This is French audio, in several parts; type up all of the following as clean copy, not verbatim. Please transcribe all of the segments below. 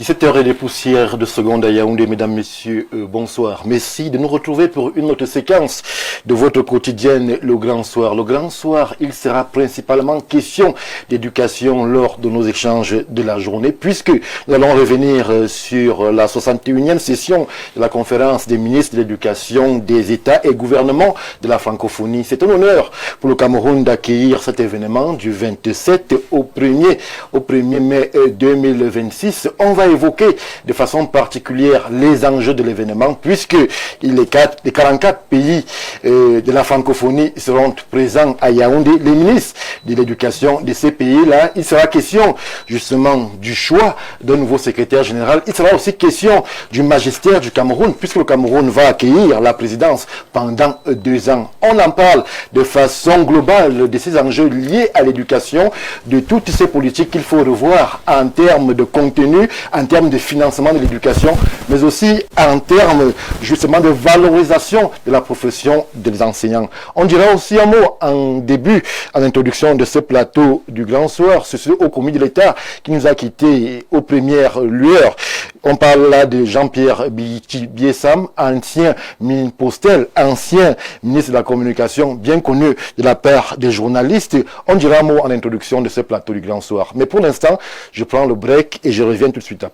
17h et des poussières de seconde à Yaoundé, mesdames, messieurs, bonsoir. Merci de nous retrouver pour une autre séquence de votre quotidienne, le Grand Soir. Le Grand Soir, il sera principalement question d'éducation lors de nos échanges de la journée, puisque nous allons revenir sur la 61e session de la conférence des ministres de l'éducation des États et gouvernements de la francophonie. C'est un honneur pour le Cameroun d'accueillir cet événement du 27 au 1er mai 2026. On va évoquer de façon particulière les enjeux de l'événement, puisque les 44 pays de la francophonie seront présents à Yaoundé. Les ministres de l'éducation de ces pays-là, il sera question justement du choix d'un nouveau secrétaire général. Il sera aussi question du magistère du Cameroun, puisque le Cameroun va accueillir la présidence pendant 2 ans. On en parle de façon globale de ces enjeux liés à l'éducation, de toutes ces politiques qu'il faut revoir en termes de contenu, en termes de financement de l'éducation, mais aussi en termes justement de valorisation de la profession des enseignants. On dira aussi un mot en début, en introduction de ce plateau du Grand Soir, sur ce haut commis de l'État qui nous a quittés aux premières lueurs. On parle là de Jean-Pierre Biessam, ancien ministre postel, ancien ministre de la Communication, bien connu de la part des journalistes. On dira un mot en introduction de ce plateau du Grand Soir. Mais pour l'instant, je prends le break et je reviens tout de suite après.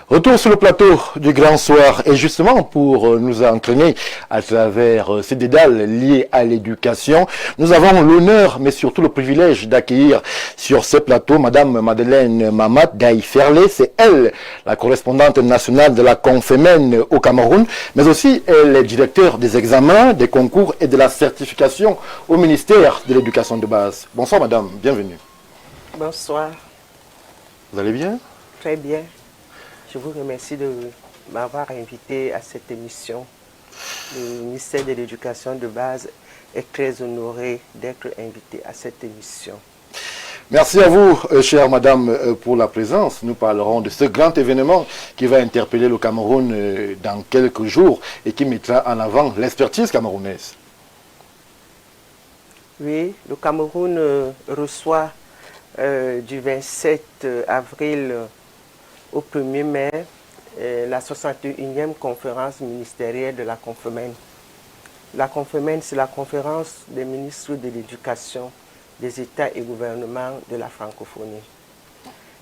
Retour sur le plateau du Grand Soir et justement pour nous entraîner à travers ces dédales liés à l'éducation, nous avons l'honneur mais surtout le privilège d'accueillir sur ce plateau Madame Madeleine Mamat Daïferlé. C'est elle, la correspondante nationale de la Confémen au Cameroun, mais aussi elle est directeur des examens, des concours et de la certification au ministère de l'Éducation de base. Bonsoir Madame, bienvenue. Bonsoir. Vous allez bien? Très bien. Je vous remercie de m'avoir invité à cette émission. Le ministère de l'Éducation de base est très honoré d'être invité à cette émission. Merci à vous, chère madame, pour la présence. Nous parlerons de ce grand événement qui va interpeller le Cameroun dans quelques jours et qui mettra en avant l'expertise camerounaise. Oui, le Cameroun reçoit du 27 avril au 1er mai, la 61e conférence ministérielle de la Confémen. La Confémen, c'est la conférence des ministres de l'éducation des États et gouvernements de la francophonie,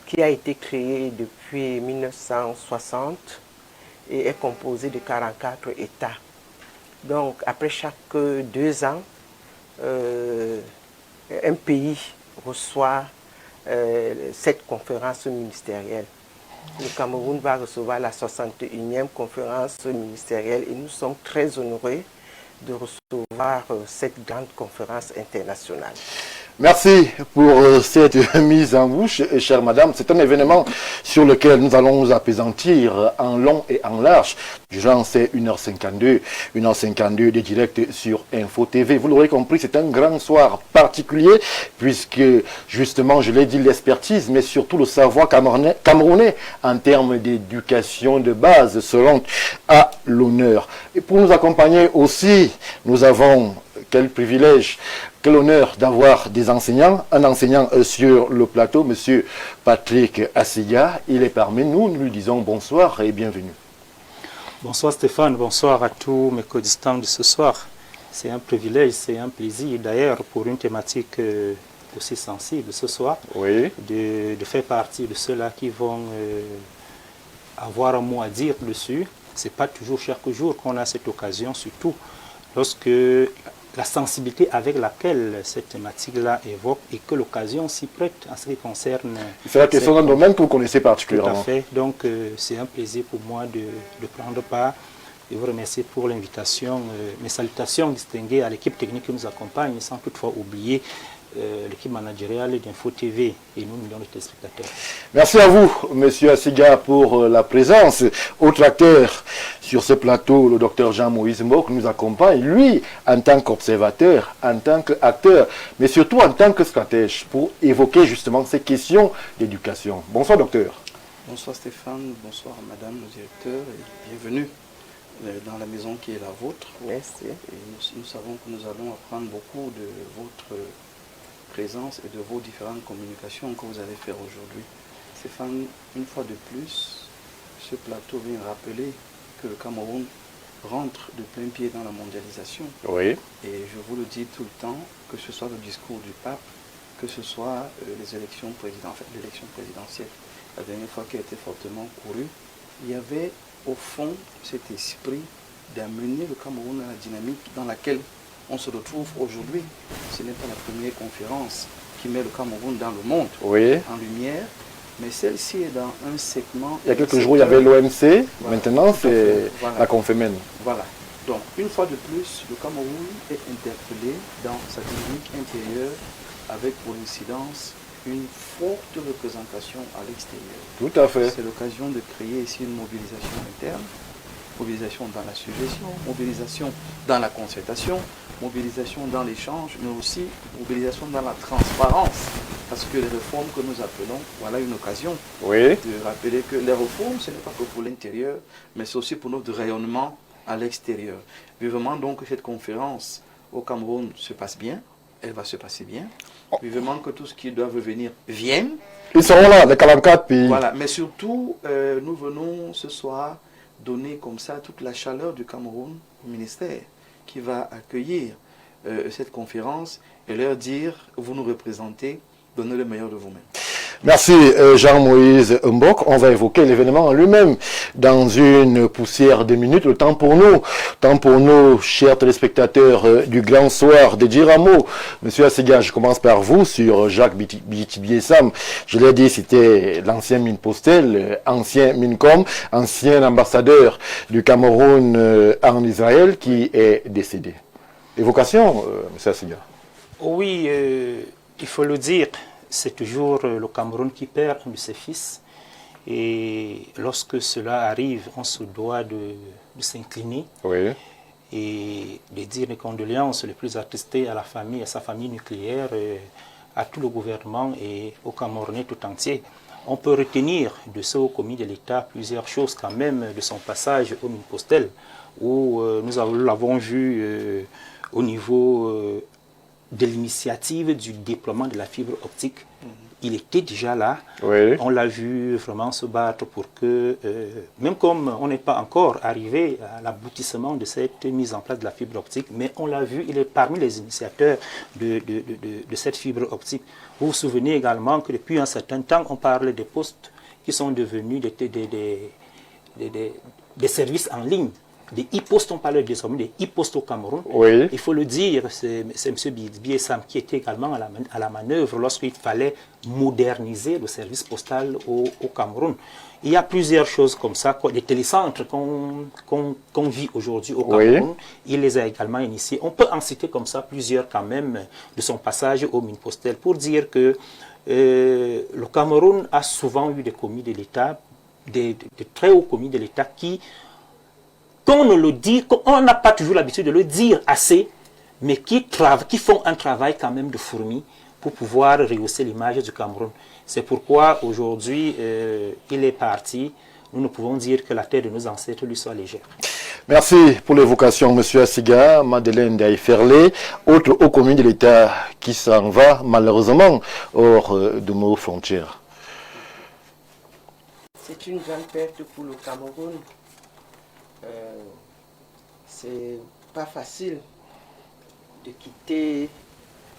qui a été créée depuis 1960 et est composée de 44 États. Donc, après chaque 2 ans, un pays reçoit cette conférence ministérielle. Le Cameroun va recevoir la 61e conférence ministérielle et nous sommes très honorés de recevoir cette grande conférence internationale. Merci pour cette mise en bouche, chère madame. C'est un événement sur lequel nous allons nous appesantir en long et en large. Durant ces 1h52 de direct sur Info TV. Vous l'aurez compris, c'est un grand soir particulier puisque, justement, je l'ai dit, l'expertise, mais surtout le savoir camerounais en termes d'éducation de base seront à l'honneur. Et pour nous accompagner aussi, nous avons quel privilège, quel honneur d'avoir des enseignants, un enseignant sur le plateau, monsieur Patrick Assiga. Il est parmi nous, nous lui disons bonsoir et bienvenue. Bonsoir Stéphane, bonsoir à tous mes codistants de ce soir. C'est un privilège, c'est un plaisir. D'ailleurs, pour une thématique aussi sensible ce soir, oui, de faire partie de ceux-là qui vont avoir un mot à dire dessus. Ce n'est pas toujours chaque jour qu'on a cette occasion, surtout lorsque la sensibilité avec laquelle cette thématique-là évoque et que l'occasion s'y prête en ce qui concerne... C'est la question d'un domaine que vous connaissez particulièrement. Tout à fait. Donc, c'est un plaisir pour moi de prendre part et vous remercier pour l'invitation. Mes salutations distinguées à l'équipe technique qui nous accompagne, sans toutefois oublier l'équipe managériale d'Info TV et nous, millions de téléspectateurs. Merci à vous, Monsieur Assiga, pour la présence. Autre acteur sur ce plateau, le docteur Jean-Moïse Mbok nous accompagne, lui, en tant qu'observateur, en tant qu'acteur, mais surtout en tant que stratège, pour évoquer justement ces questions d'éducation. Bonsoir, docteur. Bonsoir Stéphane, bonsoir Madame le directeur et bienvenue dans la maison qui est la vôtre. Merci. Et nous savons que nous allons apprendre beaucoup de votre présence et de vos différentes communications que vous allez faire aujourd'hui. Stéphane, une fois de plus, ce plateau vient rappeler que le Cameroun rentre de plein pied dans la mondialisation. Oui. Et je vous le dis tout le temps, que ce soit le discours du pape, que ce soit les élections l'élection présidentielle. La dernière fois qui a été fortement courue, il y avait au fond cet esprit d'amener le Cameroun à la dynamique dans laquelle on se retrouve aujourd'hui. Ce n'est pas la première conférence qui met le Cameroun dans le monde en lumière, mais celle-ci est dans un segment... Il y a quelques jours, il y avait l'OMC, voilà. Maintenant c'est la Confémène. Voilà. Donc, une fois de plus, le Cameroun est interpellé dans sa dynamique intérieure avec pour incidence une forte représentation à l'extérieur. Tout à fait. C'est l'occasion de créer ici une mobilisation interne, mobilisation dans la suggestion, mobilisation dans la concertation, mobilisation dans l'échange, mais aussi mobilisation dans la transparence. Parce que les réformes que nous appelons, voilà une occasion de rappeler que les réformes, ce n'est pas que pour l'intérieur, mais c'est aussi pour notre rayonnement à l'extérieur. Vivement donc que cette conférence au Cameroun se passe bien, elle va se passer bien. Vivement que tout ce qui doit venir vienne. Ils seront là, les 44 pays. Voilà, mais surtout, nous venons ce soir donner comme ça toute la chaleur du Cameroun au ministère qui va accueillir cette conférence et leur dire, vous nous représentez, donnez le meilleur de vous-même. Merci Jean-Moïse Mbok. On va évoquer l'événement en lui-même dans une poussière de minutes. Le temps pour nous, chers téléspectateurs du Grand Soir de Djiramo. Monsieur Assiga, je commence par vous sur Jacques Biti-Biessam. Je l'ai dit, c'était l'ancien Minpostel, ancien Mincom, ancien ambassadeur du Cameroun en Israël qui est décédé. Évocation, monsieur Assiga. Oui, il faut le dire. C'est toujours le Cameroun qui perd un de ses fils. Et lorsque cela arrive, on se doit de s'incliner et de dire les condoléances les plus attristées à la famille, à sa famille nucléaire, à tout le gouvernement et aux Camerounais tout entier. On peut retenir de ce haut commis de l'État plusieurs choses quand même de son passage au Minpostel, où nous l'avons vu au niveau... de l'initiative du déploiement de la fibre optique. Il était déjà là. On l'a vu vraiment se battre pour que, même comme on n'est pas encore arrivé à l'aboutissement de cette mise en place de la fibre optique, mais on l'a vu, il est parmi les initiateurs de cette fibre optique. Vous vous souvenez également que depuis un certain temps, on parle des postes qui sont devenus des services en ligne. Des e-postes, on parle désormais des e-postes au Cameroun. Il faut le dire, c'est M. Biessam qui était également à la manœuvre lorsqu'il fallait moderniser le service postal au Cameroun. Il y a plusieurs choses comme ça, des télécentres qu'on vit aujourd'hui au Cameroun. Il les a également initiés. On peut en citer comme ça plusieurs quand même de son passage au Minpostel pour dire que le Cameroun a souvent eu des commis de l'État, des très hauts commis de l'État qui... on n'a pas toujours l'habitude de le dire assez, mais qui font un travail quand même de fourmi pour pouvoir rehausser l'image du Cameroun. C'est pourquoi aujourd'hui, il est parti. Nous ne pouvons dire que la terre de nos ancêtres lui soit légère. Merci pour l'évocation, monsieur Assiga. Madeleine Daïferlé, autre haut commis de l'État qui s'en va malheureusement hors de nos frontières. C'est une grande perte pour le Cameroun. C'est pas facile de quitter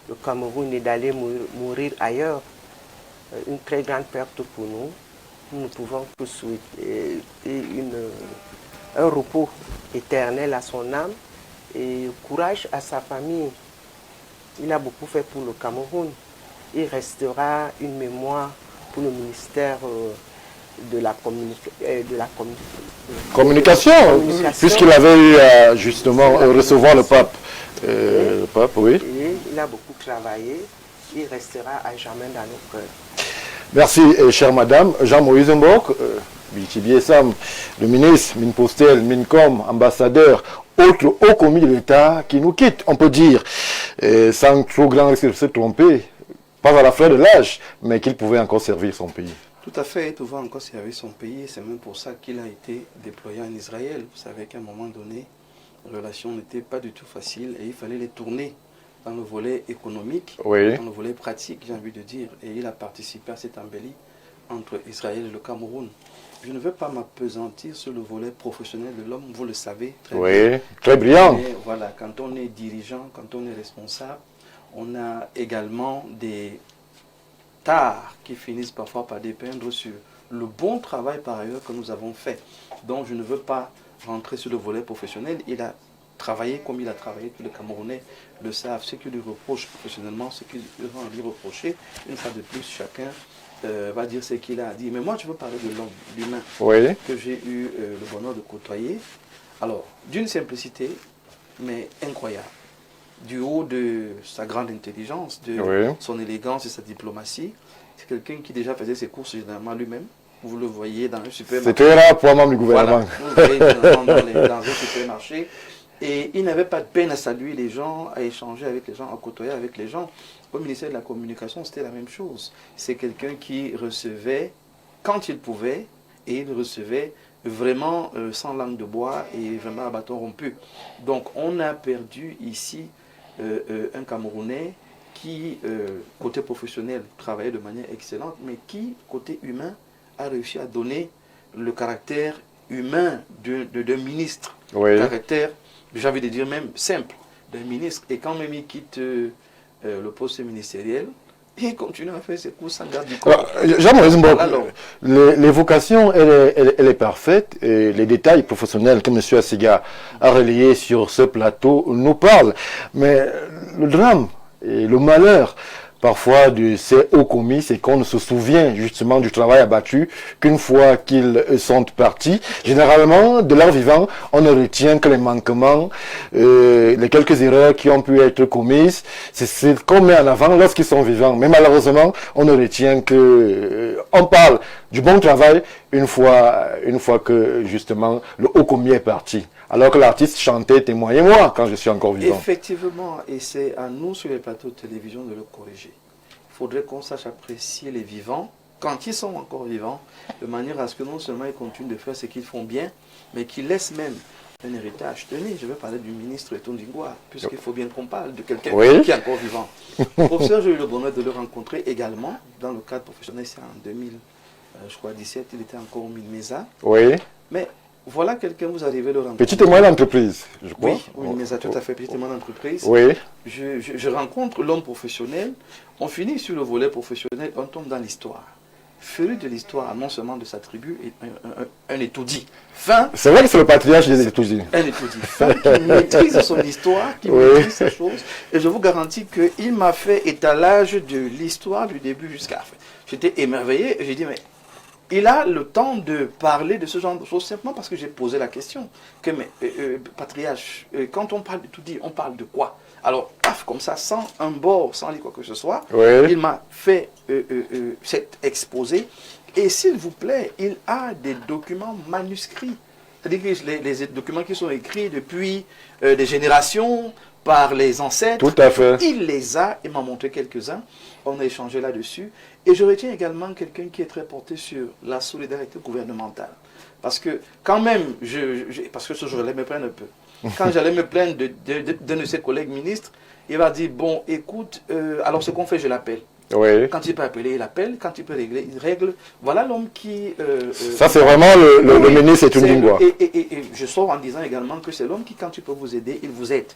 le Cameroun et d'aller mourir ailleurs. Une très grande perte pour nous. Nous ne pouvons que souhaiter un repos éternel à son âme et courage à sa famille. Il a beaucoup fait pour le Cameroun. Il restera une mémoire pour le ministère de la communication, puisqu'il avait eu justement recevoir le pape. Le pape, oui. Et il a beaucoup travaillé. Il restera à jamais dans nos cœurs. Merci, chère madame. Jean-Moïse Mbok, le ministre, Minpostel, Mincom, ambassadeur, autre haut commis de l'État qui nous quitte, on peut dire, sans trop grand risque de se tromper, pas à la fleur de l'âge, mais qu'il pouvait encore servir son pays. Tout à fait, il pouvait encore servir son pays. C'est même pour ça qu'il a été déployé en Israël. Vous savez qu'à un moment donné, les relations n'étaient pas du tout faciles et il fallait les tourner dans le volet économique, oui, dans le volet pratique, j'ai envie de dire. Et il a participé à cette embellie entre Israël et le Cameroun. Je ne veux pas m'appesantir sur le volet professionnel de l'homme, vous le savez très bien. Très brillant. Mais voilà, quand on est dirigeant, quand on est responsable, on a également des tares qui finissent parfois par dépeindre sur le bon travail par ailleurs que nous avons fait. Donc je ne veux pas rentrer sur le volet professionnel. Il a travaillé comme il a travaillé, tous les Camerounais le savent. Ce qui lui reproche professionnellement, ce qu'ils vont lui reprocher, une fois de plus, chacun va dire ce qu'il a dit. Mais moi, je veux parler de l'homme, l'humain, oui, que j'ai eu le bonheur de côtoyer. Alors, d'une simplicité, mais incroyable. Du haut de sa grande intelligence, de son élégance et sa diplomatie. C'est quelqu'un qui déjà faisait ses courses généralement lui-même. Vous le voyez dans un supermarché. C'était là pour un membre du gouvernement. Voilà, vous le voyez dans un supermarché. Et il n'avait pas de peine à saluer les gens, à échanger avec les gens, à côtoyer avec les gens. Au ministère de la Communication, c'était la même chose. C'est quelqu'un qui recevait quand il pouvait, et il recevait vraiment sans langue de bois et vraiment à bâton rompu. Donc on a perdu ici un Camerounais qui, côté professionnel, travaillait de manière excellente, mais qui, côté humain, a réussi à donner le caractère humain d'un ministre, le caractère, j'ai envie de dire même simple, d'un ministre. Et quand même il quitte le poste ministériel, il continue à faire ses courses sans garde du corps. Jean-Moïse Mbok, l'évocation, elle est parfaite. Et les détails professionnels que M. Assiga a relayés sur ce plateau nous parlent. Mais le drame et le malheur, parfois, de ces hauts commis, c'est qu'on ne se souvient justement du travail abattu qu'une fois qu'ils sont partis. Généralement, de leur vivant, on ne retient que les manquements, les quelques erreurs qui ont pu être commises. C'est ce qu'on met en avant lorsqu'ils sont vivants. Mais malheureusement, on ne retient que... on parle du bon travail une fois que justement le haut commis est parti. Alors que l'artiste chantait « Témoignez-moi » quand je suis encore vivant. Effectivement, et c'est à nous sur les plateaux de télévision de le corriger. Il faudrait qu'on sache apprécier les vivants, quand ils sont encore vivants, de manière à ce que non seulement ils continuent de faire ce qu'ils font bien, mais qu'ils laissent même un héritage. Tenez, je vais parler du ministre Tondingwa, puisqu'il faut bien qu'on parle de quelqu'un qui est encore vivant. Professeur, j'ai eu le bonheur de le rencontrer également, dans le cadre professionnel, c'est en 2017, il était encore au Minmesa. Oui. Mais voilà quelqu'un, vous arrivez le rencontrer. Petite et moyenne entreprise, je crois. Oui, mais tout à fait, petite et moyenne entreprise. Oui. Je rencontre l'homme professionnel, on finit sur le volet professionnel, on tombe dans l'histoire. Féru de l'histoire, non seulement de sa tribu, un étoudit. C'est vrai que c'est le patriarche des étoudis. Un étoudit. Qui maîtrise son histoire, qui maîtrise ses choses. Et je vous garantis qu'il m'a fait étalage de l'histoire du début jusqu'à la fin. J'étais émerveillé et j'ai dit, mais il a le temps de parler de ce genre de choses simplement parce que j'ai posé la question. Que, mais, patriarche, quand on parle de tout dit, on parle de quoi? Alors, paf, comme ça, sans un bord, sans lire quoi que ce soit, il m'a fait cet exposé. Et s'il vous plaît, il a des documents manuscrits. C'est-à-dire que les documents qui sont écrits depuis des générations, par les ancêtres. Tout à fait. Il les a, il m'a montré quelques-uns. On a échangé là-dessus. Et je retiens également quelqu'un qui est très porté sur la solidarité gouvernementale. Parce que quand même, parce que ce jour-là, me plaindre un peu. Quand j'allais me plaindre d'un de ses collègues ministres, il va dire, bon, écoute, alors ce qu'on fait, je l'appelle. Oui. Quand il peut appeler, il appelle. Quand il peut régler, il règle. Voilà l'homme qui... ça, c'est vraiment le ministre Tondingwa. Et je sors en disant également que c'est l'homme qui, quand il peut vous aider, il vous aide.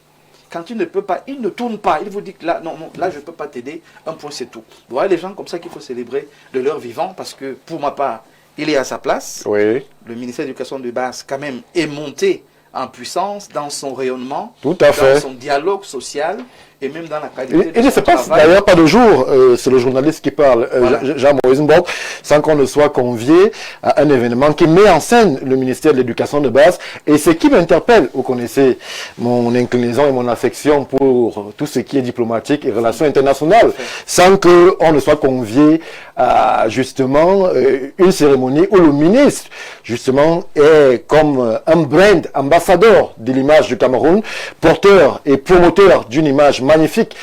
Quand il ne peut pas, il ne tourne pas. Il vous dit que là, non, non, là, je ne peux pas t'aider. Un point, c'est tout. Vous voyez les gens comme ça qu'il faut célébrer de leur vivant parce que, pour ma part, il est à sa place. Oui. Le ministère de l'Éducation de base, quand même, est monté en puissance dans son rayonnement, Tout à fait. dans son dialogue social et même dans la qualité Il ne se passe d'ailleurs pas de jour, c'est le journaliste qui parle, Voilà. Jean-Moïse Mbok, sans qu'on ne soit convié à un événement qui met en scène le ministère de l'Éducation de base. Et ce qui m'interpelle, vous connaissez mon inclinaison et mon affection pour tout ce qui est diplomatique et relations internationales, sans qu'on ne soit convié à justement une cérémonie où le ministre justement est comme un brand ambassadeur de l'image du Cameroun, porteur et promoteur d'une image magnifique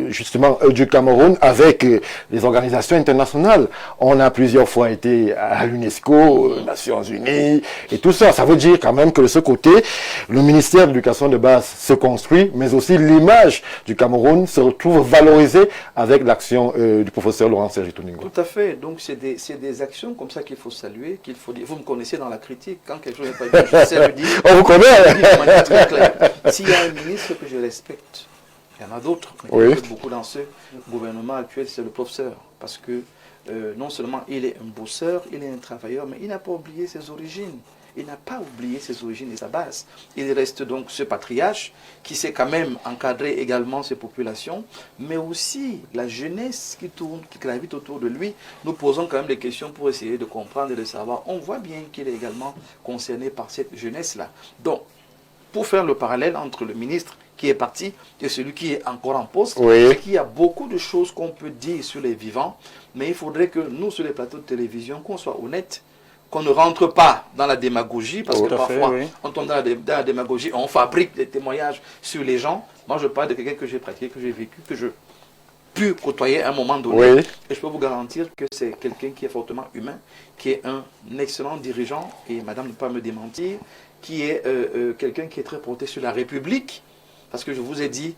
justement du Cameroun avec les organisations internationales. On a plusieurs fois été à l'UNESCO, Nations Unies et tout ça. Ça veut dire quand même que de ce côté, le ministère de l'Éducation de base se construit, mais aussi l'image du Cameroun se retrouve valorisée avec l'action du professeur Laurent Serge Toningo. Tout à fait. Donc, c'est des actions comme ça qu'il faut saluer, qu'il faut dire. Vous me connaissez dans la critique. Quand quelque chose n'est pas bien, je sais le dire. On vous connaît. Je le dis de manière très claire. S'il y a un ministre que je respecte, il y en a d'autres, mais Oui. beaucoup dans ce gouvernement actuel, c'est le professeur. Parce que non seulement il est un bosseur, il est un travailleur, mais il n'a pas oublié ses origines. Il n'a pas oublié ses origines et sa base. Il reste donc ce patriarche qui sait quand même encadrer également ses populations, mais aussi la jeunesse qui tourne, qui gravite autour de lui. Nous posons quand même des questions pour essayer de comprendre et de savoir. On voit bien qu'il est également concerné par cette jeunesse-là. Donc, pour faire le parallèle entre le ministre qui est parti et celui qui est encore en poste, Oui. c'est qu'il y a beaucoup de choses qu'on peut dire sur les vivants, mais il faudrait que nous, sur les plateaux de télévision, qu'on soit honnêtes, qu'on ne rentre pas dans la démagogie, parce que parfois, on tombe dans la démagogie, on fabrique des témoignages sur les gens. Moi, je parle de quelqu'un que j'ai pratiqué, que j'ai vécu, que je pu côtoyer à un moment donné. Oui. Et je peux vous garantir que c'est quelqu'un qui est fortement humain, qui est un excellent dirigeant, et madame ne peut pas me démentir, qui est quelqu'un qui est très porté sur la République, parce que je vous ai dit,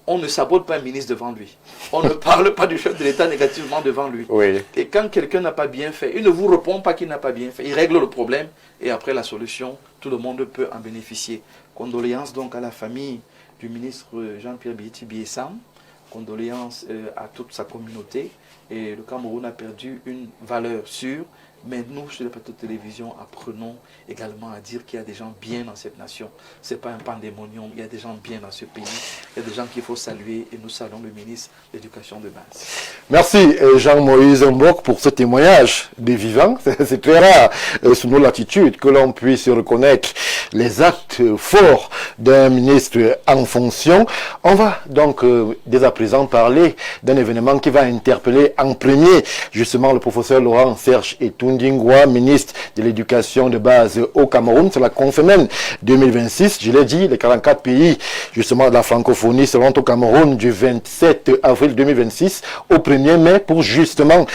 on ne sabote pas un ministre devant lui. On ne parle pas du chef de l'État négativement devant lui. Oui. Et quand quelqu'un n'a pas bien fait, il ne vous répond pas qu'il n'a pas bien fait. Il règle le problème et après la solution, tout le monde peut en bénéficier. Condoléances donc à la famille du ministre Jean-Pierre Biéti-Biessam. Condoléances à toute sa communauté. Et le Cameroun a perdu une valeur sûre. Mais nous, sur les plateaux de télévision, apprenons également à dire qu'il y a des gens bien dans cette nation. Ce n'est pas un pandémonium, il y a des gens bien dans ce pays. Il y a des gens qu'il faut saluer et nous saluons le ministre de l'Éducation de base. Merci Jean-Moïse Mbok pour ce témoignage des vivants. C'est très rare sous nos latitudes que l'on puisse reconnaître les actes forts d'un ministre en fonction. On va donc dès à présent parler d'un événement qui va interpeller en premier justement le professeur Laurent Serge Toundingwa, ministre de l'Éducation de base au Cameroun. C'est la Confémen 2026. Je l'ai dit, les 44 pays justement de la francophonie seront au Cameroun du 27 avril 2026 au 1er mai pour justement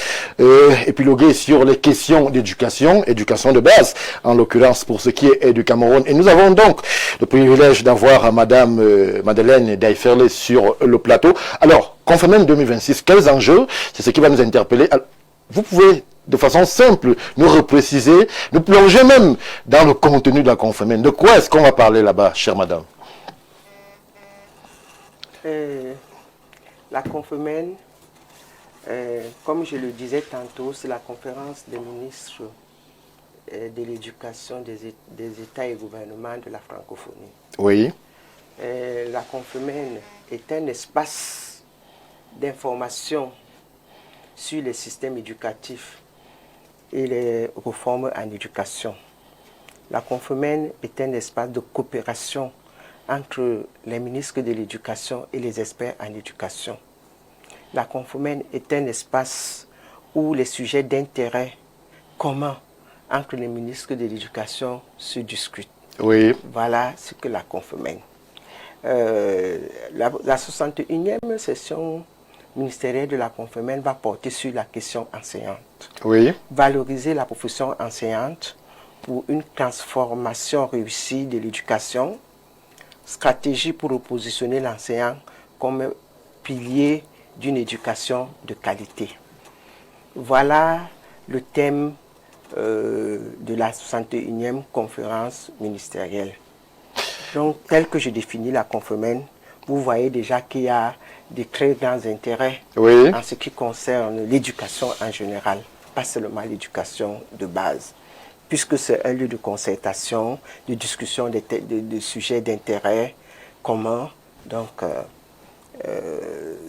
épiloguer sur les questions d'éducation, éducation de base, en l'occurrence pour ce qui est du Cameroun. Et nous avons donc le privilège d'avoir madame Madeleine Daiferle sur le plateau. Alors, Confémen 2026, quels enjeux? C'est ce qui va nous interpeller. Alors, vous pouvez de façon simple nous repréciser, nous plonger même dans le contenu de la Confémen. De quoi est-ce qu'on va parler là-bas, chère madame? La Confémen, comme je le disais tantôt, c'est la conférence des ministres de l'éducation des États et gouvernements de la francophonie. Oui. La Confémen est un espace d'information sur les systèmes éducatifs et les réformes en éducation. La Confémen est un espace de coopération entre les ministres de l'éducation et les experts en éducation. La Confémen est un espace où les sujets d'intérêt commun entre les ministres de l'éducation se discutent. Oui. Voilà ce que la Confémen. La 61e session ministérielle de la Confémen va porter sur la question enseignante. Oui. Valoriser la profession enseignante pour une transformation réussie de l'éducation, stratégie pour repositionner l'enseignant comme pilier d'une éducation de qualité. Voilà le thème de la 61e conférence ministérielle. Donc, tel que je définis la Confemène, vous voyez déjà qu'il y a de très grands intérêts en ce qui concerne l'éducation en général, pas seulement l'éducation de base, puisque c'est un lieu de concertation, de discussion de sujets d'intérêt commun. Donc,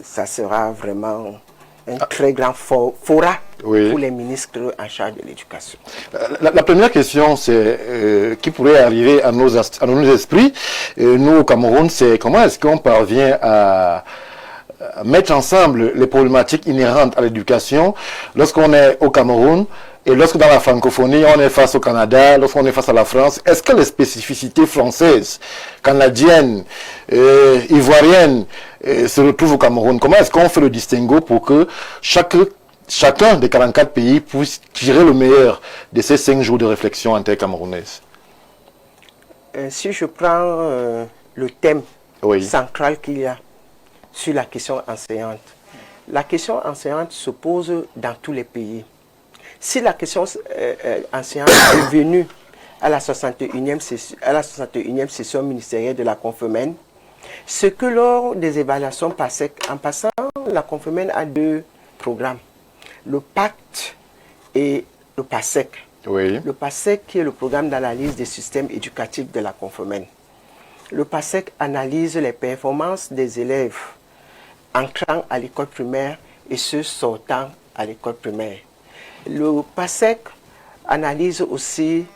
ça sera vraiment un très grand fora pour les ministres en charge de l'éducation. La première question, c'est qui pourrait arriver à nos esprits, nous au Cameroun, c'est comment est-ce qu'on parvient à mettre ensemble les problématiques inhérentes à l'éducation lorsqu'on est au Cameroun et lorsque dans la francophonie, on est face au Canada, lorsqu'on est face à la France. Est-ce que les spécificités françaises, canadiennes, ivoiriennes se retrouvent au Cameroun? Comment est-ce qu'on fait le distinguo pour que chacun des 44 pays puisse tirer le meilleur de ces 5 jours de réflexion intercamerounaise? Si je prends le thème central qu'il y a sur la question enseignante, la question enseignante se pose dans tous les pays. Si la question enseignante est venue à la 61e session ministérielle de la Confemène, c'est que lors des évaluations PASEC, en passant, la Confemène a 2 programmes, le pacte et le PASEC. Le PASEC qui est le programme d'analyse des systèmes éducatifs de la Confemène. Le PASEC analyse les performances des élèves entrant à l'école primaire et ceux sortant à l'école primaire. Le PASEC analyse aussi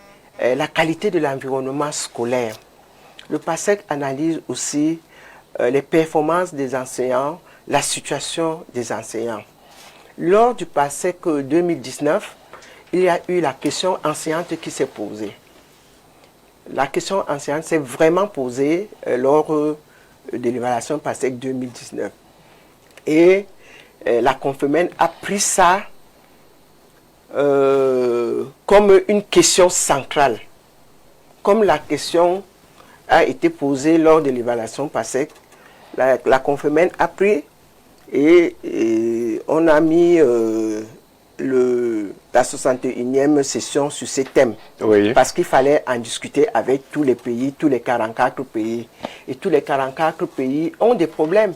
la qualité de l'environnement scolaire. Le PASEC analyse aussi les performances des enseignants, la situation des enseignants. Lors du PASEC 2019, il y a eu la question enseignante qui s'est posée. La question enseignante s'est vraiment posée lors de l'évaluation PASEC 2019. Et la Confemène a pris ça comme une question centrale. Comme la question a été posée lors de l'évaluation PASEC, la Confemène a pris et on a mis la 61e session sur ces thèmes. Parce qu'il fallait en discuter avec tous les pays, tous les 44 pays. Et tous les 44 pays ont des problèmes.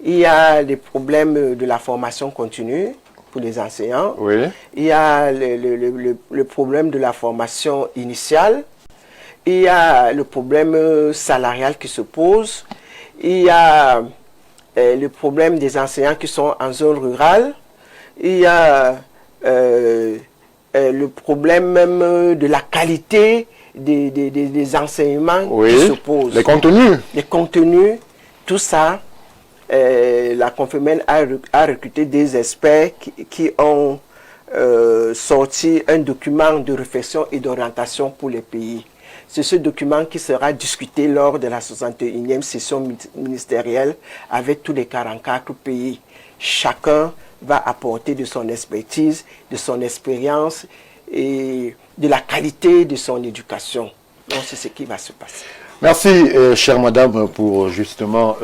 Il y a les problèmes de la formation continue pour les enseignants. Il y a le problème de la formation initiale. Il y a le problème salarial qui se pose. Il y a le problème des enseignants qui sont en zone rurale. Il y a le problème même de la qualité des enseignements qui se posent. Les contenus. Les contenus, tout ça. La Confemène a recruté des experts qui ont sorti un document de réflexion et d'orientation pour les pays. C'est ce document qui sera discuté lors de la 61e session ministérielle avec tous les 44 pays. Chacun va apporter de son expertise, de son expérience et de la qualité de son éducation. Donc c'est ce qui va se passer. Merci, chère madame, pour justement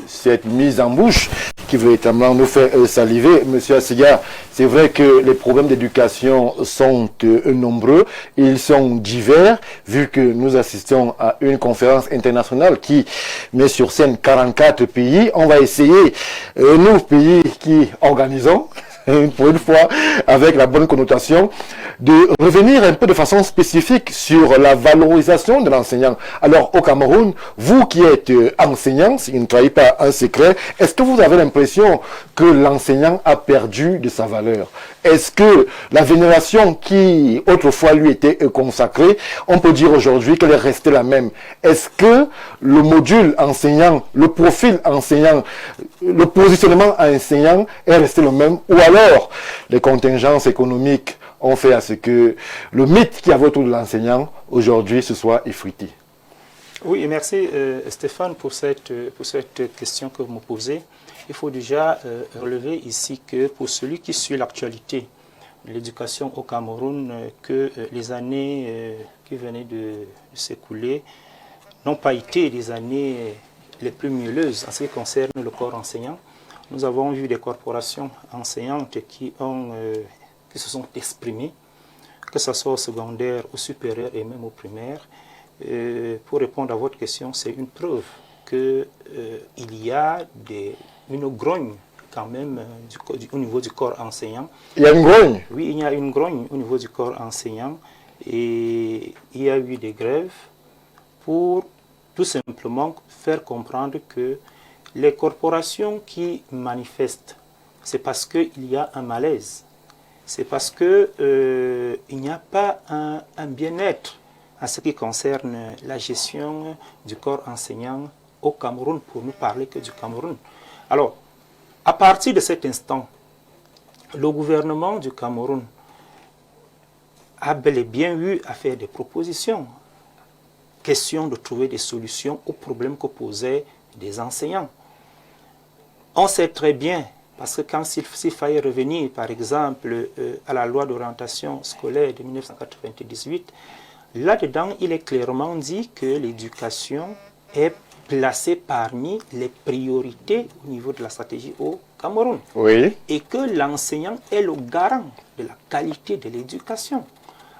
cette mise en bouche qui véritablement nous fait saliver. Monsieur Assiga, c'est vrai que les problèmes d'éducation sont nombreux, ils sont divers, vu que nous assistons à une conférence internationale qui met sur scène 44 pays. On va essayer, nous, pays qui organisons, pour une fois, avec la bonne connotation, de revenir un peu de façon spécifique sur la valorisation de l'enseignant. Alors, au Cameroun, vous qui êtes enseignant, s'il ne trahit pas un secret, est-ce que vous avez l'impression que l'enseignant a perdu de sa valeur? Est-ce que la vénération qui autrefois lui était consacrée, on peut dire aujourd'hui qu'elle est restée la même? Est-ce que le module enseignant, le profil enseignant, le positionnement enseignant est resté le même? Ou alors, les contingences économiques ont fait à ce que le mythe qu'il y avait autour de l'enseignant, aujourd'hui, ce soit effrité? Oui, merci Stéphane pour cette question que vous me posez. Il faut déjà relever ici que pour celui qui suit l'actualité de l'éducation au Cameroun, que les années qui venaient de s'écouler n'ont pas été les années les plus mielleuses en ce qui concerne le corps enseignant. Nous avons vu des corporations enseignantes qui se sont exprimées, que ce soit au secondaire, au supérieur et même au primaire, pour répondre à votre question, c'est une preuve qu'il y a une grogne quand même au niveau du corps enseignant. Il y a une grogne? Oui, il y a une grogne au niveau du corps enseignant et il y a eu des grèves pour tout simplement faire comprendre que les corporations qui manifestent, c'est parce qu'il y a un malaise, c'est parce qu'il n'y a pas un bien-être en ce qui concerne la gestion du corps enseignant au Cameroun, pour ne parler que du Cameroun. Alors, à partir de cet instant, le gouvernement du Cameroun a bel et bien eu à faire des propositions. Question de trouver des solutions aux problèmes que posaient des enseignants. On sait très bien, parce que quand s'il fallait revenir, par exemple, à la loi d'orientation scolaire de 1998, là-dedans, il est clairement dit que l'éducation est placée parmi les priorités au niveau de la stratégie au Cameroun. Oui. Et que l'enseignant est le garant de la qualité de l'éducation.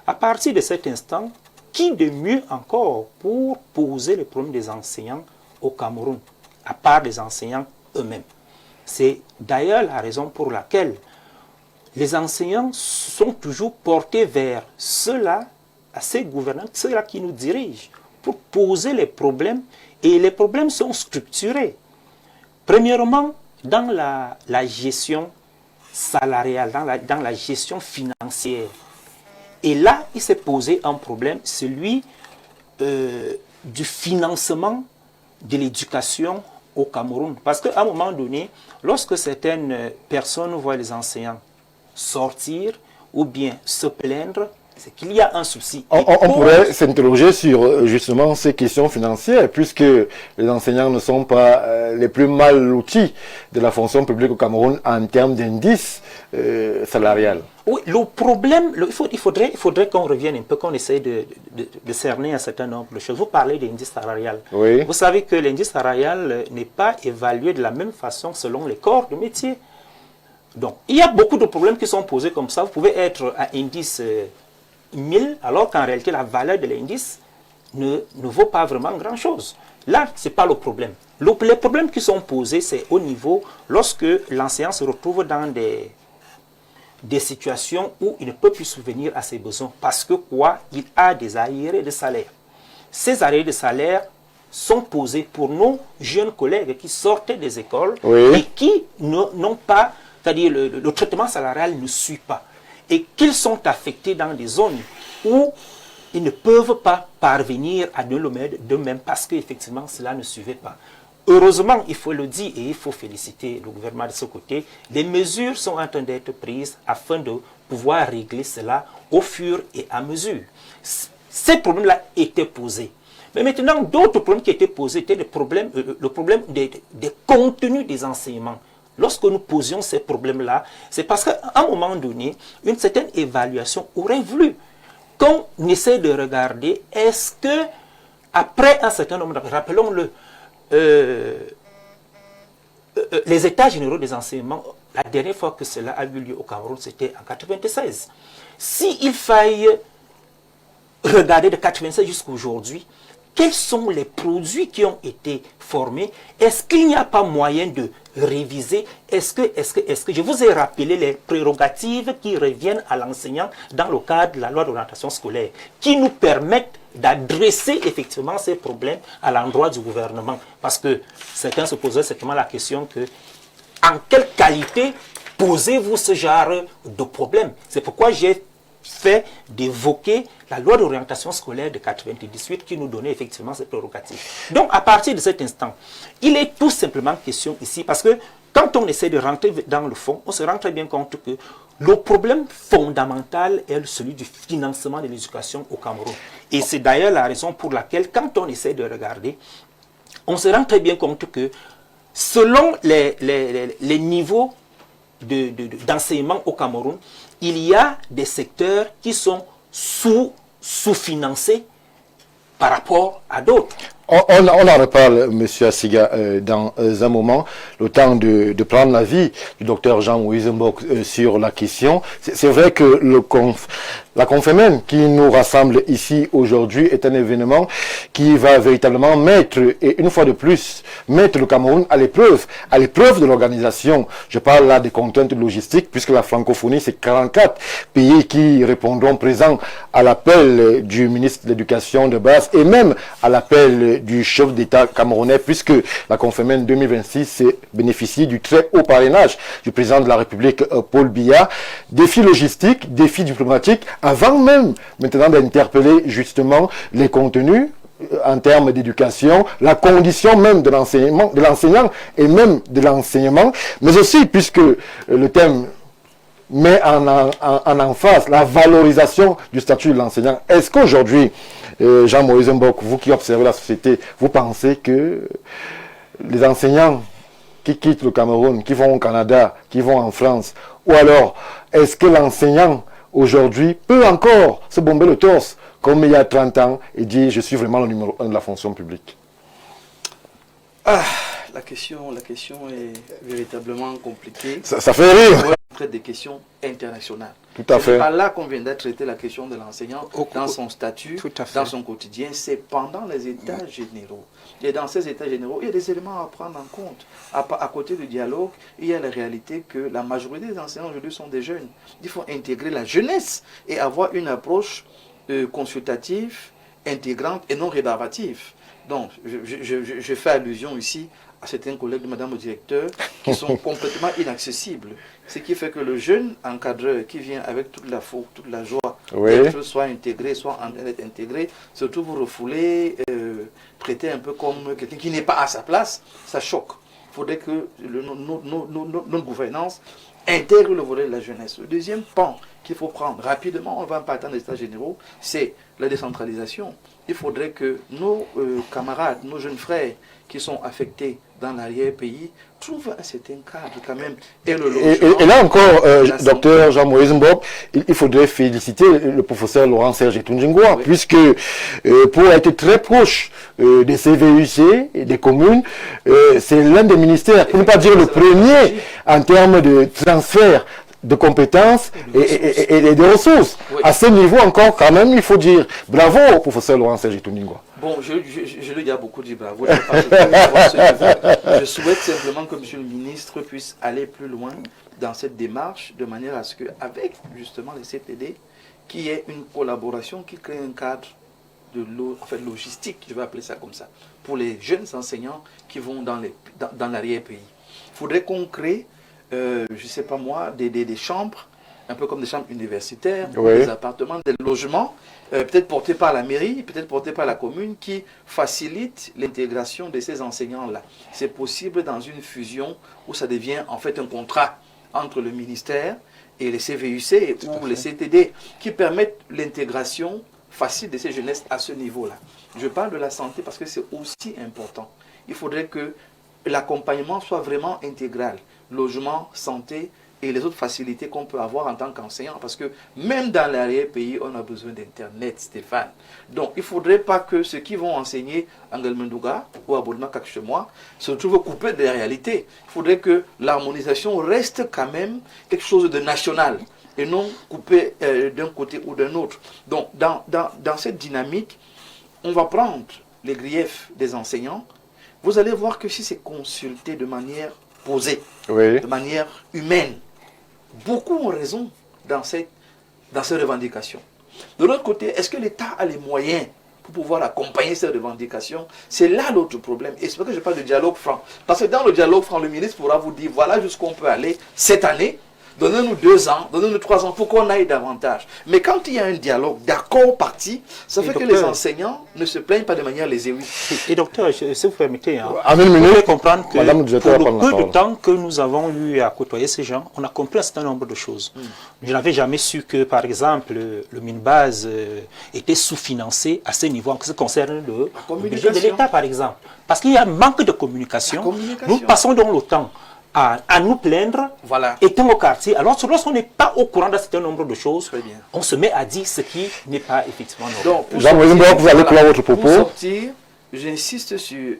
À partir de cet instant, qui de mieux encore pour poser les problèmes des enseignants au Cameroun, à part les enseignants eux-mêmes? C'est d'ailleurs la raison pour laquelle les enseignants sont toujours portés vers ceux-là, à ces gouvernants, ceux-là qui nous dirigent, pour poser les problèmes, et les problèmes sont structurés. Premièrement, dans la gestion salariale, dans la gestion financière. Et là, il s'est posé un problème, celui du financement de l'éducation au Cameroun. Parce qu'à un moment donné, lorsque certaines personnes voient les enseignants sortir ou bien se plaindre, c'est qu'il y a un souci. On pourrait s'interroger sur justement ces questions financières, puisque les enseignants ne sont pas les plus mal lotis de la fonction publique au Cameroun en termes d'indice salarial. Oui, le problème, il faudrait qu'on revienne un peu, qu'on essaye de cerner un certain nombre de choses. Vous parlez d'indice salarial. Oui. Vous savez que l'indice salarial n'est pas évalué de la même façon selon les corps de métier. Donc, il y a beaucoup de problèmes qui sont posés comme ça. Vous pouvez être à indice 1000, alors qu'en réalité, la valeur de l'indice ne vaut pas vraiment grand-chose. Là, ce n'est pas le problème. Les problèmes qui sont posés, c'est au niveau, lorsque l'enseignant se retrouve dans des situations où il ne peut plus subvenir à ses besoins. Parce que quoi? Il a des arriérés de salaire. Ces arriérés de salaire sont posés pour nos jeunes collègues qui sortaient des écoles, oui, et qui n'ont pas, c'est-à-dire le traitement salarial ne suit pas. Et qu'ils sont affectés dans des zones où ils ne peuvent pas parvenir à donner le meilleur d'eux-mêmes parce qu'effectivement cela ne suivait pas. Heureusement, il faut le dire et il faut féliciter le gouvernement de ce côté, les mesures sont en train d'être prises afin de pouvoir régler cela au fur et à mesure. Ces problèmes-là étaient posés. Mais maintenant, d'autres problèmes qui étaient posés étaient le problème des contenus des enseignements. Lorsque nous posions ces problèmes-là, c'est parce qu'à un moment donné, une certaine évaluation aurait voulu qu'on essaie de regarder, est-ce que, après un certain nombre de... Rappelons-le, les états généraux des enseignements, la dernière fois que cela a eu lieu au Cameroun, c'était en 1996. S'il faille regarder de 1996 jusqu'à aujourd'hui, quels sont les produits qui ont été formés? Est-ce qu'il n'y a pas moyen de réviser? Est-ce que je vous ai rappelé les prérogatives qui reviennent à l'enseignant dans le cadre de la loi d'orientation scolaire, qui nous permettent d'adresser effectivement ces problèmes à l'endroit du gouvernement? Parce que certains se posaient certainement la question que, en quelle qualité posez-vous ce genre de problème? C'est pourquoi j'ai fait d'évoquer la loi d'orientation scolaire de 1998 qui nous donnait effectivement ces prérogatives. Donc, à partir de cet instant, il est tout simplement question ici, parce que quand on essaie de rentrer dans le fond, on se rend très bien compte que le problème fondamental est celui du financement de l'éducation au Cameroun. Et c'est d'ailleurs la raison pour laquelle, quand on essaie de regarder, on se rend très bien compte que selon les niveaux d'enseignement au Cameroun, il y a des secteurs qui sont sous-financés par rapport à d'autres. On en reparle, M. Assiga, dans un moment, le temps de prendre l'avis du docteur Jean Wiesembok sur la question. C'est vrai que La Confémen qui nous rassemble ici aujourd'hui est un événement qui va véritablement mettre, et une fois de plus, mettre le Cameroun à l'épreuve de l'organisation. Je parle là des contraintes logistiques, puisque la francophonie, c'est 44 pays qui répondront présents à l'appel du ministre de l'Éducation de base et même à l'appel du chef d'État camerounais, puisque la Confémen 2026 bénéficie du très haut parrainage du président de la République, Paul Biya. Défi logistique, défi diplomatique, avant même maintenant d'interpeller justement les contenus en termes d'éducation, la condition même de l'enseignant et même de l'enseignement, mais aussi puisque le thème met en emphase la valorisation du statut de l'enseignant. Est-ce qu'aujourd'hui, Jean-Moïse Mbok, vous qui observez la société, vous pensez que les enseignants qui quittent le Cameroun, qui vont au Canada, qui vont en France, ou alors est-ce que l'enseignant aujourd'hui peut encore se bomber le torse comme il y a 30 ans et dire je suis vraiment le numéro 1 de la fonction publique? La question est véritablement compliquée. Ça fait rire. On traite des questions internationales. Tout à fait. C'est pas là qu'on vient de traiter la question de l'enseignant dans son statut, dans son quotidien. C'est pendant les états généraux. Et dans ces états généraux, il y a des éléments à prendre en compte. À côté du dialogue, il y a la réalité que la majorité des enseignants aujourd'hui sont des jeunes. Il faut intégrer la jeunesse et avoir une approche consultative, intégrante et non rébarbative. Donc, je fais allusion ici à certains collègues de Madame le directeur qui sont complètement inaccessibles. Ce qui fait que le jeune encadreur qui vient avec toute la fougue, toute la joie, d'être soit intégré, soit en train d'être intégré, se trouve refoulé, traité un peu comme quelqu'un qui n'est pas à sa place, ça choque. Il faudrait que notre gouvernance intègre le volet de la jeunesse. Le deuxième pan qu'il faut prendre rapidement, on va en partant des états généraux, c'est la décentralisation. Il faudrait que nos camarades, nos jeunes frères qui sont affectés dans l'arrière-pays trouvent un certain cadre quand même. Et là encore, docteur Jean-Moïse Mbok, il faudrait féliciter le professeur Laurent Serge Etundjingwa, puisque pour être très proche des CVUC et des communes, c'est l'un des ministères, pour ne pas dire le premier, en termes de transfert de compétences et de ressources. Oui. À ce niveau encore, quand même, il faut dire bravo au professeur Laurent Serge Etundjingwa. Bon, je lui ai beaucoup dit bravo. Je souhaite simplement que M. le ministre puisse aller plus loin dans cette démarche, de manière à ce qu'avec justement les CTD, qu'il y ait une collaboration qui crée un cadre de logistique, je vais appeler ça comme ça, pour les jeunes enseignants qui vont dans l'arrière-pays. Il faudrait qu'on crée je ne sais pas moi, des chambres, un peu comme des chambres universitaires, des appartements, des logements, peut-être portés par la mairie, peut-être portés par la commune, qui facilitent l'intégration de ces enseignants-là. C'est possible dans une fusion où ça devient en fait un contrat entre le ministère et les CVUC ou les CTD, qui permettent l'intégration facile de ces jeunesses à ce niveau-là. Je parle de la santé parce que c'est aussi important. Il faudrait que l'accompagnement soit vraiment intégral. Logement, santé et les autres facilités qu'on peut avoir en tant qu'enseignant. Parce que même dans l'arrière-pays, on a besoin d'Internet, Stéphane. Donc, il ne faudrait pas que ceux qui vont enseigner en Galmendouga ou à Bourma Kakchemois se trouvent coupés de la réalité. Il faudrait que l'harmonisation reste quand même quelque chose de national et non coupé d'un côté ou d'un autre. Donc, dans cette dynamique, on va prendre les griefs des enseignants. Vous allez voir que si c'est consulté de manière posée, de manière humaine, beaucoup ont raison dans ces revendications. De l'autre côté, est-ce que l'État a les moyens pour pouvoir accompagner ces revendications? C'est là l'autre problème. Et c'est pour ça que je parle de dialogue franc. Parce que dans le dialogue franc, le ministre pourra vous dire, voilà jusqu'où on peut aller cette année. Donnez-nous 2 ans, donnez-nous 3 ans pour qu'on aille davantage. Mais quand il y a un dialogue d'accord parti, ça fait que les enseignants ne se plaignent pas de manière lésée. Et docteur, si vous permettez, vous pouvez comprendre que pour le peu de temps que nous avons eu à côtoyer ces gens, on a compris un certain nombre de choses. Je n'avais jamais su que, par exemple, le Minbase était sous-financé à ce niveau en ce qui concerne le budget de l'État, par exemple. Parce qu'il y a un manque de communication. Nous passons donc le temps à nous plaindre, étant au quartier. Alors, lorsqu'on n'est pas au courant d'un certain nombre de choses, on se met à dire ce qui n'est pas effectivement normal. Donc, vous allez clore votre propos. Pour sortir, j'insiste sur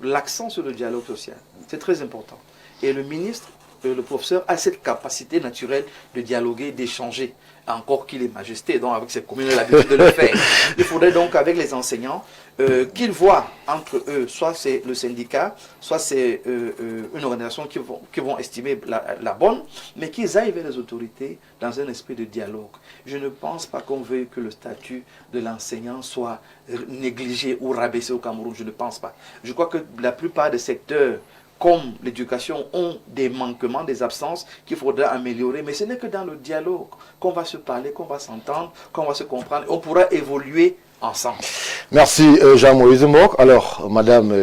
l'accent sur le dialogue social. C'est très important. Et le ministre le professeur a cette capacité naturelle de dialoguer, d'échanger, encore qu'il est majesté, donc avec ses communes, il a l'habitude de le faire. Il faudrait donc avec les enseignants qu'ils voient entre eux, soit c'est le syndicat, soit c'est une organisation qui vont estimer la bonne, mais qu'ils aillent vers les autorités dans un esprit de dialogue. Je ne pense pas qu'on veuille que le statut de l'enseignant soit négligé ou rabaissé au Cameroun, je ne pense pas. Je crois que la plupart des secteurs comme l'éducation ont des manquements, des absences qu'il faudra améliorer, mais ce n'est que dans le dialogue qu'on va se parler, qu'on va s'entendre, qu'on va se comprendre, on pourra évoluer ensemble. Merci Jean-Moïse Mok. Alors, Madame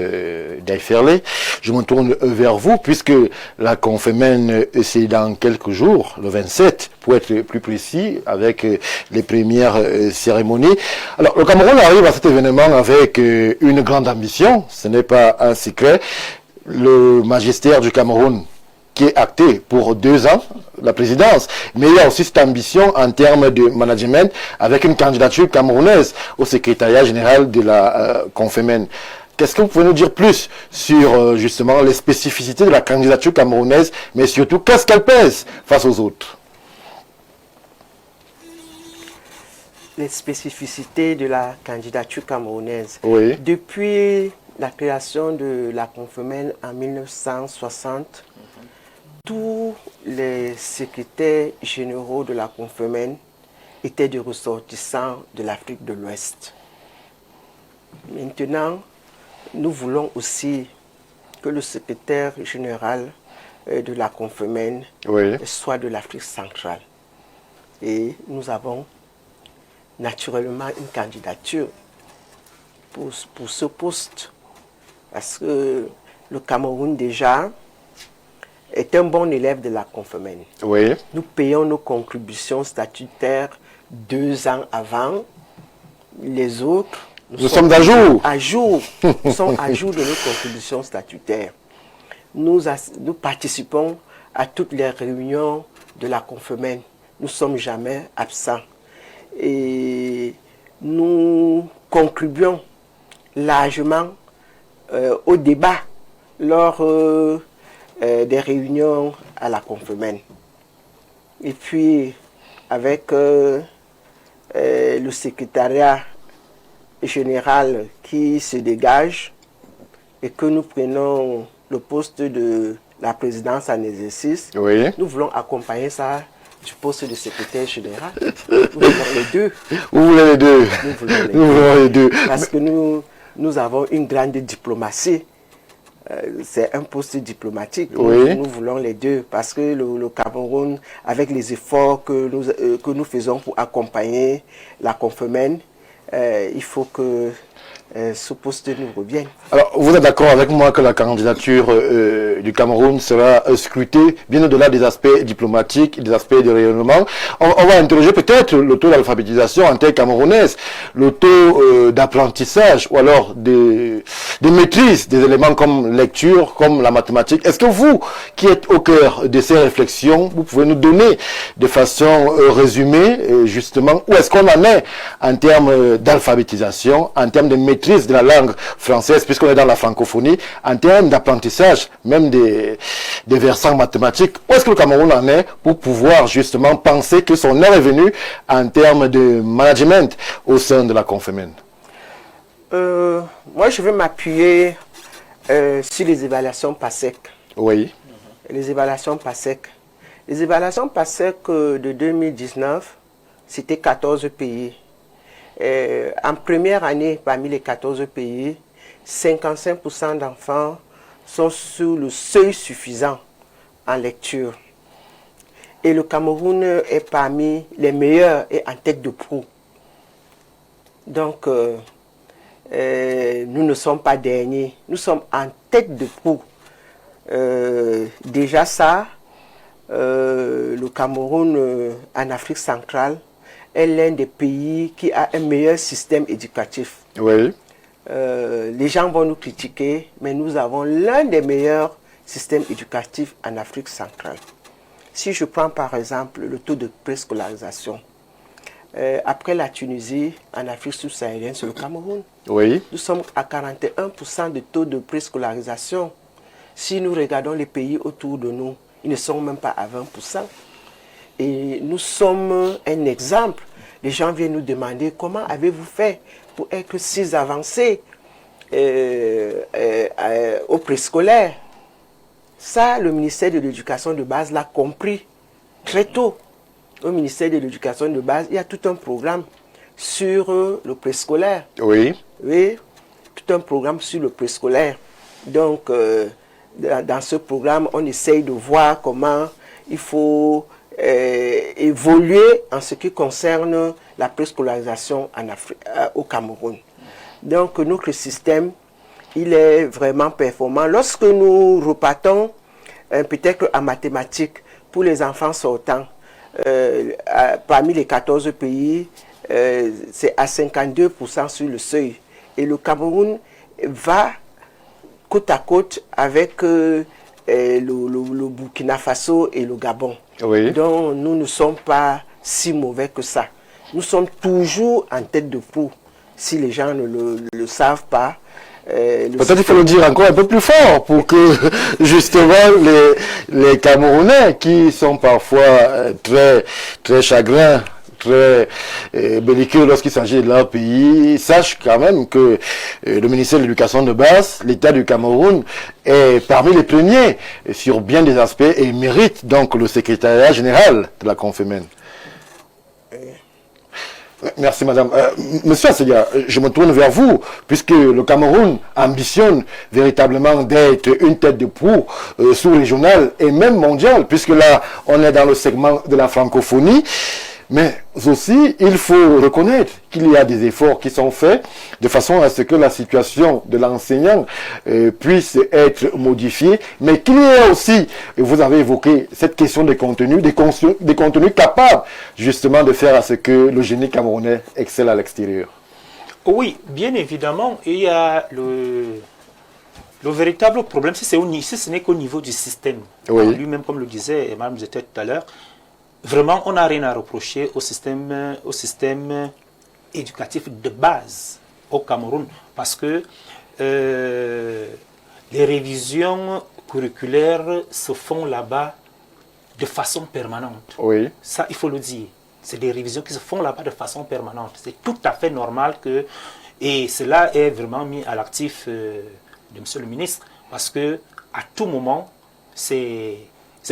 Daïferlé, je me tourne vers vous, puisque la Confémen, c'est dans quelques jours, le 27, pour être plus précis, avec les premières cérémonies. Alors, le Cameroun arrive à cet événement avec une grande ambition, ce n'est pas un secret. Le magistère du Cameroun, qui est acté pour 2 ans, la présidence, mais il y a aussi cette ambition en termes de management avec une candidature camerounaise au secrétariat général de la Confémen. Qu'est-ce que vous pouvez nous dire plus sur justement les spécificités de la candidature camerounaise, mais surtout qu'est-ce qu'elle pèse face aux autres? Les spécificités de la candidature camerounaise. Oui. Depuis la création de la Confémen en 1960, tous les secrétaires généraux de la Confémen étaient des ressortissants de l'Afrique de l'Ouest. Maintenant, nous voulons aussi que le secrétaire général de la Confémen soit de l'Afrique centrale. Et nous avons naturellement une candidature pour ce poste. Parce que le Cameroun déjà est un bon élève de la Confémen. Oui. Nous payons nos contributions statutaires 2 ans avant. Les autres, nous sommes à jour. À jour. Nous sommes à jour de nos contributions statutaires. Nous participons à toutes les réunions de la Confémen. Nous ne sommes jamais absents. Et nous contribuons largement au débat lors des réunions à la Confémen. Et puis, avec le secrétariat général qui se dégage et que nous prenons le poste de la présidence en exercice, nous voulons accompagner ça du poste de secrétaire général. Nous voulons les deux. Vous voulez les deux? Nous voulons les deux. Parce que nous avons une grande diplomatie. C'est un poste diplomatique. Nous voulons les deux parce que le Cameroun, avec les efforts que nous faisons pour accompagner la Confémen, il faut que ce poste nous revienne. Alors, vous êtes d'accord avec moi que la candidature du Cameroun sera scrutée bien au-delà des aspects diplomatiques, des aspects de rayonnement. On va interroger peut-être le taux d'alphabétisation en terre camerounaise, le taux d'apprentissage ou alors de maîtrise des éléments comme lecture, comme la mathématique. Est-ce que vous, qui êtes au cœur de ces réflexions, vous pouvez nous donner de façon résumée justement où est-ce qu'on en est en termes d'alphabétisation, en termes de maîtrise de la langue française, puisqu'on est dans la francophonie, en termes d'apprentissage, même des versants mathématiques. Où est-ce que le Cameroun en est pour pouvoir justement penser que son heure est venue en termes de management au sein de la Confémen? Moi, je vais m'appuyer sur les évaluations PASEC. Oui. Les évaluations PASEC. Les évaluations PASEC de 2019, c'était 14 pays. En première année, parmi les 14 pays, 55% d'enfants sont sous le seuil suffisant en lecture. Et le Cameroun est parmi les meilleurs et en tête de proue. Donc, nous ne sommes pas derniers, nous sommes en tête de proue. Déjà ça, le Cameroun en Afrique centrale est l'un des pays qui a un meilleur système éducatif. Oui. Les gens vont nous critiquer, mais nous avons l'un des meilleurs systèmes éducatifs en Afrique centrale. Si je prends par exemple le taux de préscolarisation, après la Tunisie, en Afrique subsaharienne, c'est le Cameroun. Oui. Nous sommes à 41% de taux de préscolarisation. Si nous regardons les pays autour de nous, Ils ne sont même pas à 20%. Et nous sommes un exemple. Les gens viennent nous demander comment avez-vous fait pour être si avancés au préscolaire. Ça, le ministère de l'Éducation de base l'a compris très tôt. Au ministère de l'Éducation de base, il y a tout un programme sur le préscolaire. Oui. Oui, tout un programme sur le préscolaire. Donc, dans ce programme, on essaye de voir comment il faut évoluer en ce qui concerne la préscolarisation en Afrique, au Cameroun. Donc, notre système, il est vraiment performant. Lorsque nous repartons, peut-être en mathématiques, pour les enfants sortants, parmi les 14 pays, c'est à 52% sur le seuil. Et le Cameroun va côte à côte avec le Burkina Faso et le Gabon. Oui. Donc nous ne sommes pas si mauvais que ça. Nous sommes toujours en tête de proue. Si les gens ne le savent pas. Peut-être il faut le dire encore un peu plus fort pour que justement les Camerounais qui sont parfois très, très chagrins, très belliqueux lorsqu'il s'agit de leur pays, sachent quand même que le ministère de l'Éducation de base, l'État du Cameroun, est parmi les premiers sur bien des aspects et mérite donc le secrétariat général de la Confémène. Merci madame. Monsieur Assega, je me tourne vers vous, puisque le Cameroun ambitionne véritablement d'être une tête de proue sous-régionale et même mondiale, puisque là, on est dans le segment de la francophonie. Mais aussi, il faut reconnaître qu'il y a des efforts qui sont faits de façon à ce que la situation de l'enseignant puisse être modifiée, mais qu'il y ait aussi, vous avez évoqué cette question des contenus, des contenus capables justement de faire à ce que le génie camerounais excelle à l'extérieur. Oui, bien évidemment, il y a le véritable problème, si ce n'est qu'au niveau du système. Oui. Lui-même, comme le disait Mme Zete tout à l'heure, vraiment, on n'a rien à reprocher au système éducatif de base au Cameroun, parce que les révisions curriculaires se font là-bas de façon permanente. Oui. Ça, il faut le dire. C'est des révisions qui se font là-bas de façon permanente. C'est tout à fait normal que... Et cela est vraiment mis à l'actif de M. le ministre, parce que à tout moment, c'est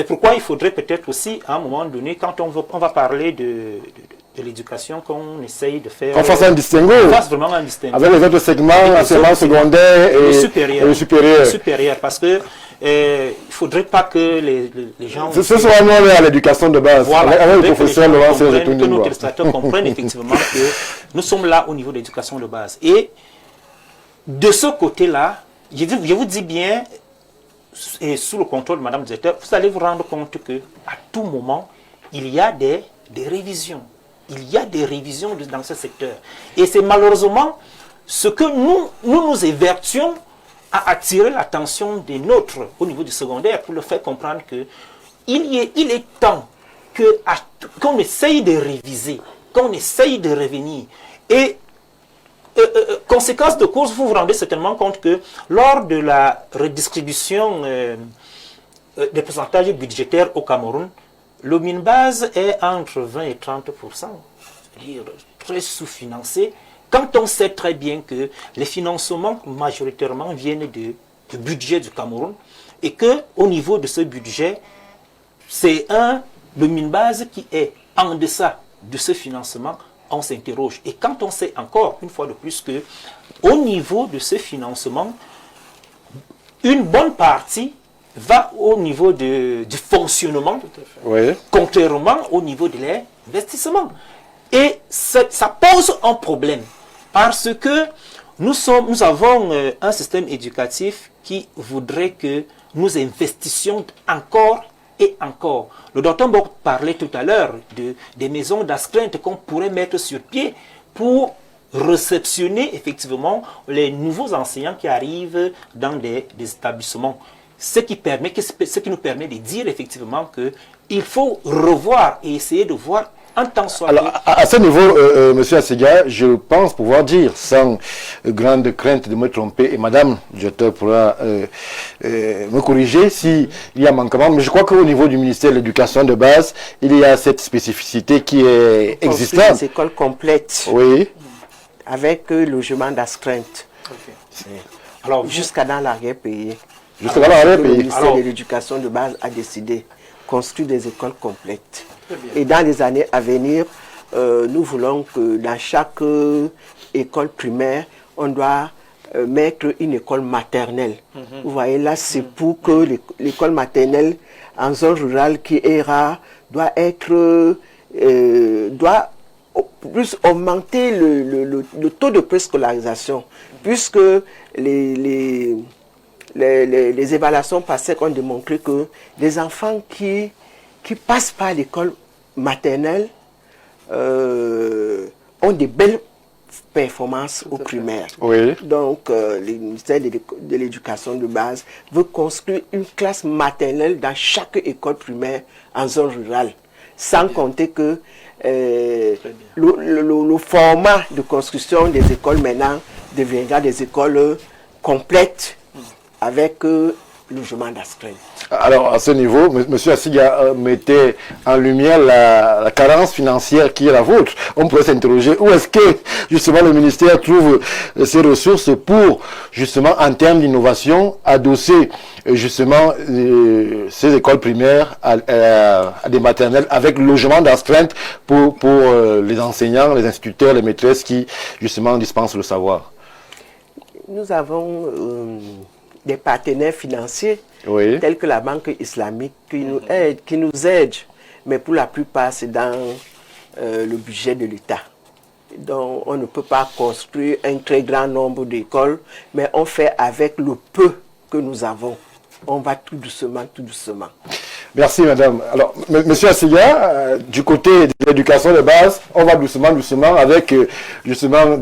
pourquoi il faudrait peut-être aussi, à un moment donné, quand on va parler de l'éducation, qu'on essaye de faire... Qu'on fasse un distinguo. On fasse vraiment un distinguo. Avec les autres segments, enseignement secondaire et supérieur. Supérieur, parce que il ne faudrait pas que les gens... Ce soit nous à l'éducation de base, voilà, avec le professeur Laurent Serge. Que nos téléspectateurs comprennent effectivement que nous sommes là au niveau de l'éducation de base. Et de ce côté-là, je vous dis bien... Et sous le contrôle de Mme Zete, vous allez vous rendre compte que à tout moment, il y a des révisions. Il y a des révisions dans ce secteur. Et c'est malheureusement ce que nous évertions à attirer l'attention des nôtres au niveau du secondaire pour leur faire comprendre qu'il est temps qu'on essaye de réviser, qu'on essaye de revenir. Et conséquence de course, vous vous rendez certainement compte que lors de la redistribution des pourcentages budgétaires au Cameroun, le MINBAS est entre 20 et 30%, c'est-à-dire très sous-financé, quand on sait très bien que les financements majoritairement viennent du budget du Cameroun et qu'au niveau de ce budget, c'est le MINBAS qui est en deçà de ce financement. On s'interroge. Et quand on sait encore, une fois de plus, que au niveau de ce financement, une bonne partie va au niveau du fonctionnement, oui, contrairement au niveau de l'investissement. Et ça pose un problème, parce que nous avons un système éducatif qui voudrait que nous investissions encore et encore. Le docteur Mbok parlait tout à l'heure des maisons d'astreinte qu'on pourrait mettre sur pied pour réceptionner effectivement les nouveaux enseignants qui arrivent dans des établissements. Ce qui nous permet de dire effectivement qu'il faut revoir et essayer de voir en tant soit Alors, à ce niveau, Monsieur Assega, je pense pouvoir dire, sans grande crainte de me tromper, et Madame Djotter pourra me corriger s'il y a manquement, mais je crois qu'au niveau du ministère de l'Éducation de base, il y a cette spécificité qui est existante. Des écoles complètes. Oui. Avec logement d'astreinte. Okay. Alors, jusqu'à dans l'arrière-pays. Jusqu'à dans l'arrière-pays. Le ministère de l'Éducation de base a décidé construire des écoles complètes. Et dans les années à venir, nous voulons que dans chaque école primaire, on doit mettre une école maternelle. Vous voyez, là, c'est pour que l'école maternelle en zone rurale qui est rare doit être... doit plus augmenter le taux de préscolarisation, puisque les évaluations passées ont démontré que les enfants qui passent par l'école maternelle ont des belles performances au primaire. Oui. Donc, le ministère de l'Éducation de base veut construire une classe maternelle dans chaque école primaire en zone rurale, sans compter que le format de construction des écoles maintenant deviendra des écoles complètes avec logement d'astreinte. Alors, à ce niveau, M. Assega mettait en lumière la carence financière qui est la vôtre. On pourrait s'interroger où est-ce que, justement, le ministère trouve ces ressources pour, justement, en termes d'innovation, adosser, justement, ces écoles primaires à des maternelles avec logement d'astreinte pour les enseignants, les instituteurs, les maîtresses qui, justement, dispensent le savoir. Nous avons des partenaires financiers, oui, tels que la Banque islamique qui nous aide, mais pour la plupart c'est dans le budget de l'État. Donc on ne peut pas construire un très grand nombre d'écoles, mais on fait avec le peu que nous avons. On va tout doucement, tout doucement. Merci madame. Alors, monsieur Assega, du côté de l'éducation de base, on va doucement, doucement avec justement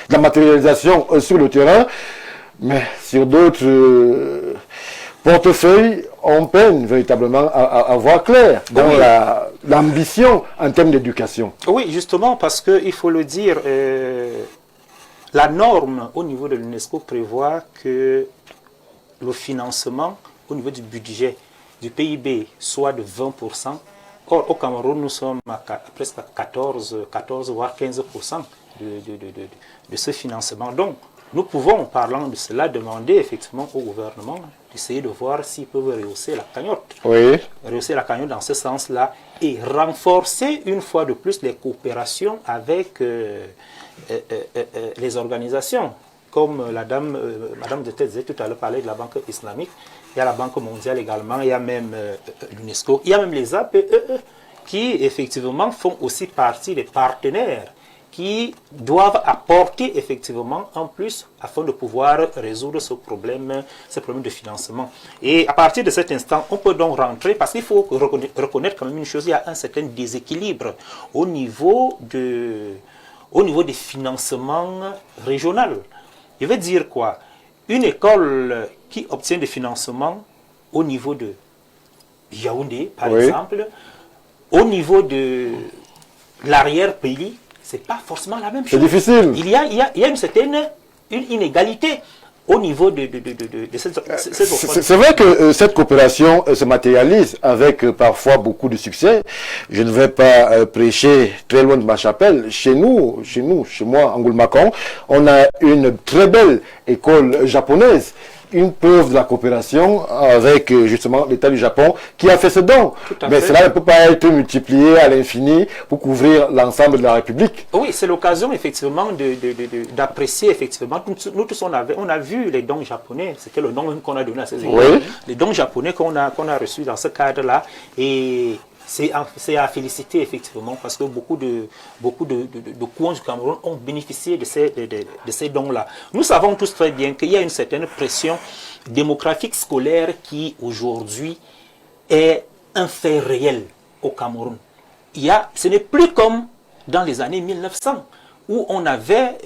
la matérialisation sur le terrain. Mais sur d'autres portefeuilles, on peine véritablement à voir clair dans l'ambition en termes d'éducation. Oui, justement, parce qu'il faut le dire, la norme au niveau de l'UNESCO prévoit que le financement au niveau du budget du PIB soit de 20%. Or, au Cameroun, nous sommes à presque 14 voire 15% de ce financement. Donc, nous pouvons, parlant de cela, demander effectivement au gouvernement d'essayer de voir s'ils peuvent rehausser la cagnotte. Oui. Rehausser la cagnotte dans ce sens-là et renforcer une fois de plus les coopérations avec les organisations. Comme Madame de Tête disait tout à l'heure, parlait de la Banque islamique, il y a la Banque mondiale également, il y a même l'UNESCO, il y a même les APE qui effectivement font aussi partie des partenaires qui doivent apporter effectivement en plus afin de pouvoir résoudre ce problème de financement. Et à partir de cet instant, on peut donc rentrer, parce qu'il faut reconnaître quand même une chose, il y a un certain déséquilibre au niveau des financements régionaux. Je veux dire quoi? Une école qui obtient des financements au niveau de Yaoundé, par exemple, au niveau de l'arrière-pays, ce n'est pas forcément la même chose. C'est difficile. Il y a une certaine inégalité au niveau de cette C'est vrai que cette coopération se matérialise avec parfois beaucoup de succès. Je ne vais pas prêcher très loin de ma chapelle. Chez moi, en Goulmakon, on a une très belle école japonaise. Une preuve de la coopération avec justement l'État du Japon qui a fait ce don. Mais cela ne peut pas être multiplié à l'infini pour couvrir l'ensemble de la République. Oui, c'est l'occasion effectivement d'apprécier effectivement. Nous tous on a vu les dons japonais, c'était le nom qu'on a donné à ces écoles. Les dons japonais qu'on a reçus dans ce cadre-là. Et c'est à féliciter effectivement parce que beaucoup de coins du Cameroun ont bénéficié de ces dons-là. Nous savons tous très bien qu'il y a une certaine pression démographique scolaire qui aujourd'hui est un fait réel au Cameroun. Ce n'est plus comme dans les années 1900 où on avait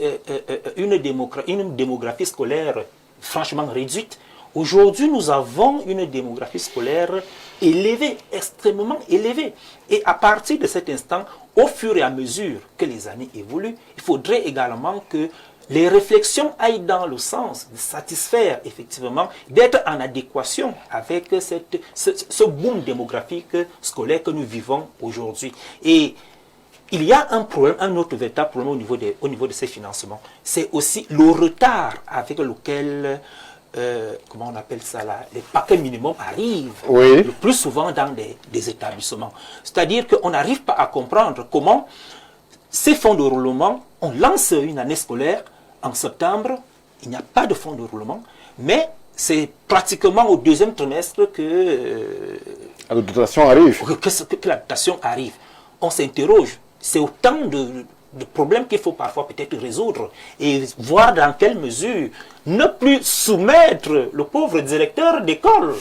une démographie scolaire franchement réduite. Aujourd'hui, nous avons une démographie scolaire élevée, extrêmement élevée. Et à partir de cet instant, au fur et à mesure que les années évoluent, il faudrait également que les réflexions aillent dans le sens de satisfaire, effectivement, d'être en adéquation avec ce boom démographique scolaire que nous vivons aujourd'hui. Et il y a un problème, un autre véritable problème au niveau de ces financements. C'est aussi le retard avec lequel, comment on appelle ça là, les paquets minimums arrivent le plus souvent dans des établissements. C'est-à-dire qu'on n'arrive pas à comprendre comment ces fonds de roulement, on lance une année scolaire en septembre, il n'y a pas de fonds de roulement, mais c'est pratiquement au deuxième trimestre que la dotation arrive. Que la dotation arrive. On s'interroge. C'est autant de problèmes qu'il faut parfois peut-être résoudre et voir dans quelle mesure ne plus soumettre le pauvre directeur d'école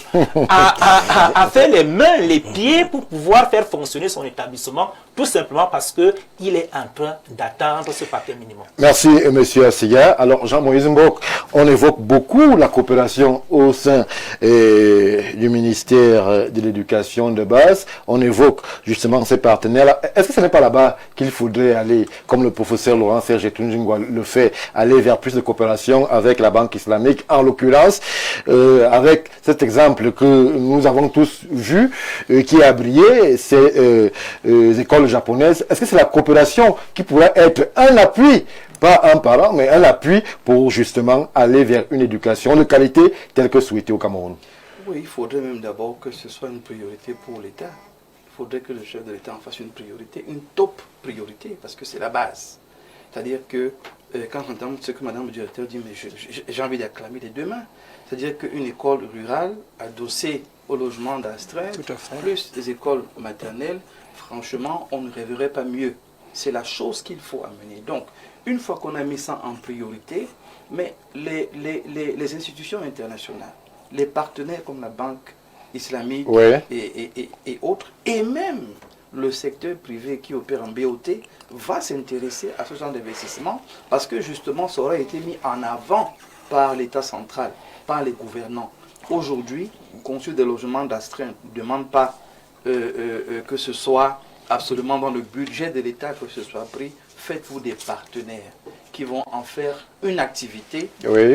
à faire les mains, les pieds pour pouvoir faire fonctionner son établissement, tout simplement parce qu'il est en train d'attendre ce paquet minimum. Merci, M. Assiga. Alors, Jean-Moïse Mbok, on évoque beaucoup la coopération au sein du ministère de l'Éducation de base. On évoque justement ces partenaires. Est-ce que ce n'est pas là-bas qu'il faudrait aller, comme le professeur Laurent Serge Tunjingwa le fait, aller vers plus de coopération avec la Banque islamique, en l'occurrence, avec cet exemple que nous avons tous vu, qui a brillé, ces écoles japonaises. Est-ce que c'est la coopération qui pourrait être un appui, pas un parent, mais un appui pour justement aller vers une éducation de qualité telle que souhaitée au Cameroun? Oui, il faudrait même d'abord que ce soit une priorité pour l'État. Il faudrait que le chef de l'État en fasse une priorité, une top priorité, parce que c'est la base. C'est-à-dire que quand j'entends ce que Madame le directeur dit, mais j'ai envie d'acclamer les deux mains. C'est-à-dire qu'une école rurale adossée au logement d'astreinte, plus des écoles maternelles, franchement, on ne rêverait pas mieux. C'est la chose qu'il faut amener. Donc, une fois qu'on a mis ça en priorité, mais les institutions internationales, les partenaires comme la Banque islamique et autres, et même le secteur privé qui opère en BOT va s'intéresser à ce genre d'investissement parce que justement ça aurait été mis en avant par l'État central, par les gouvernants. Aujourd'hui, construire des logements d'astreinte ne demande pas que ce soit absolument dans le budget de l'État que ce soit pris. Faites-vous des partenaires qui vont en faire une activité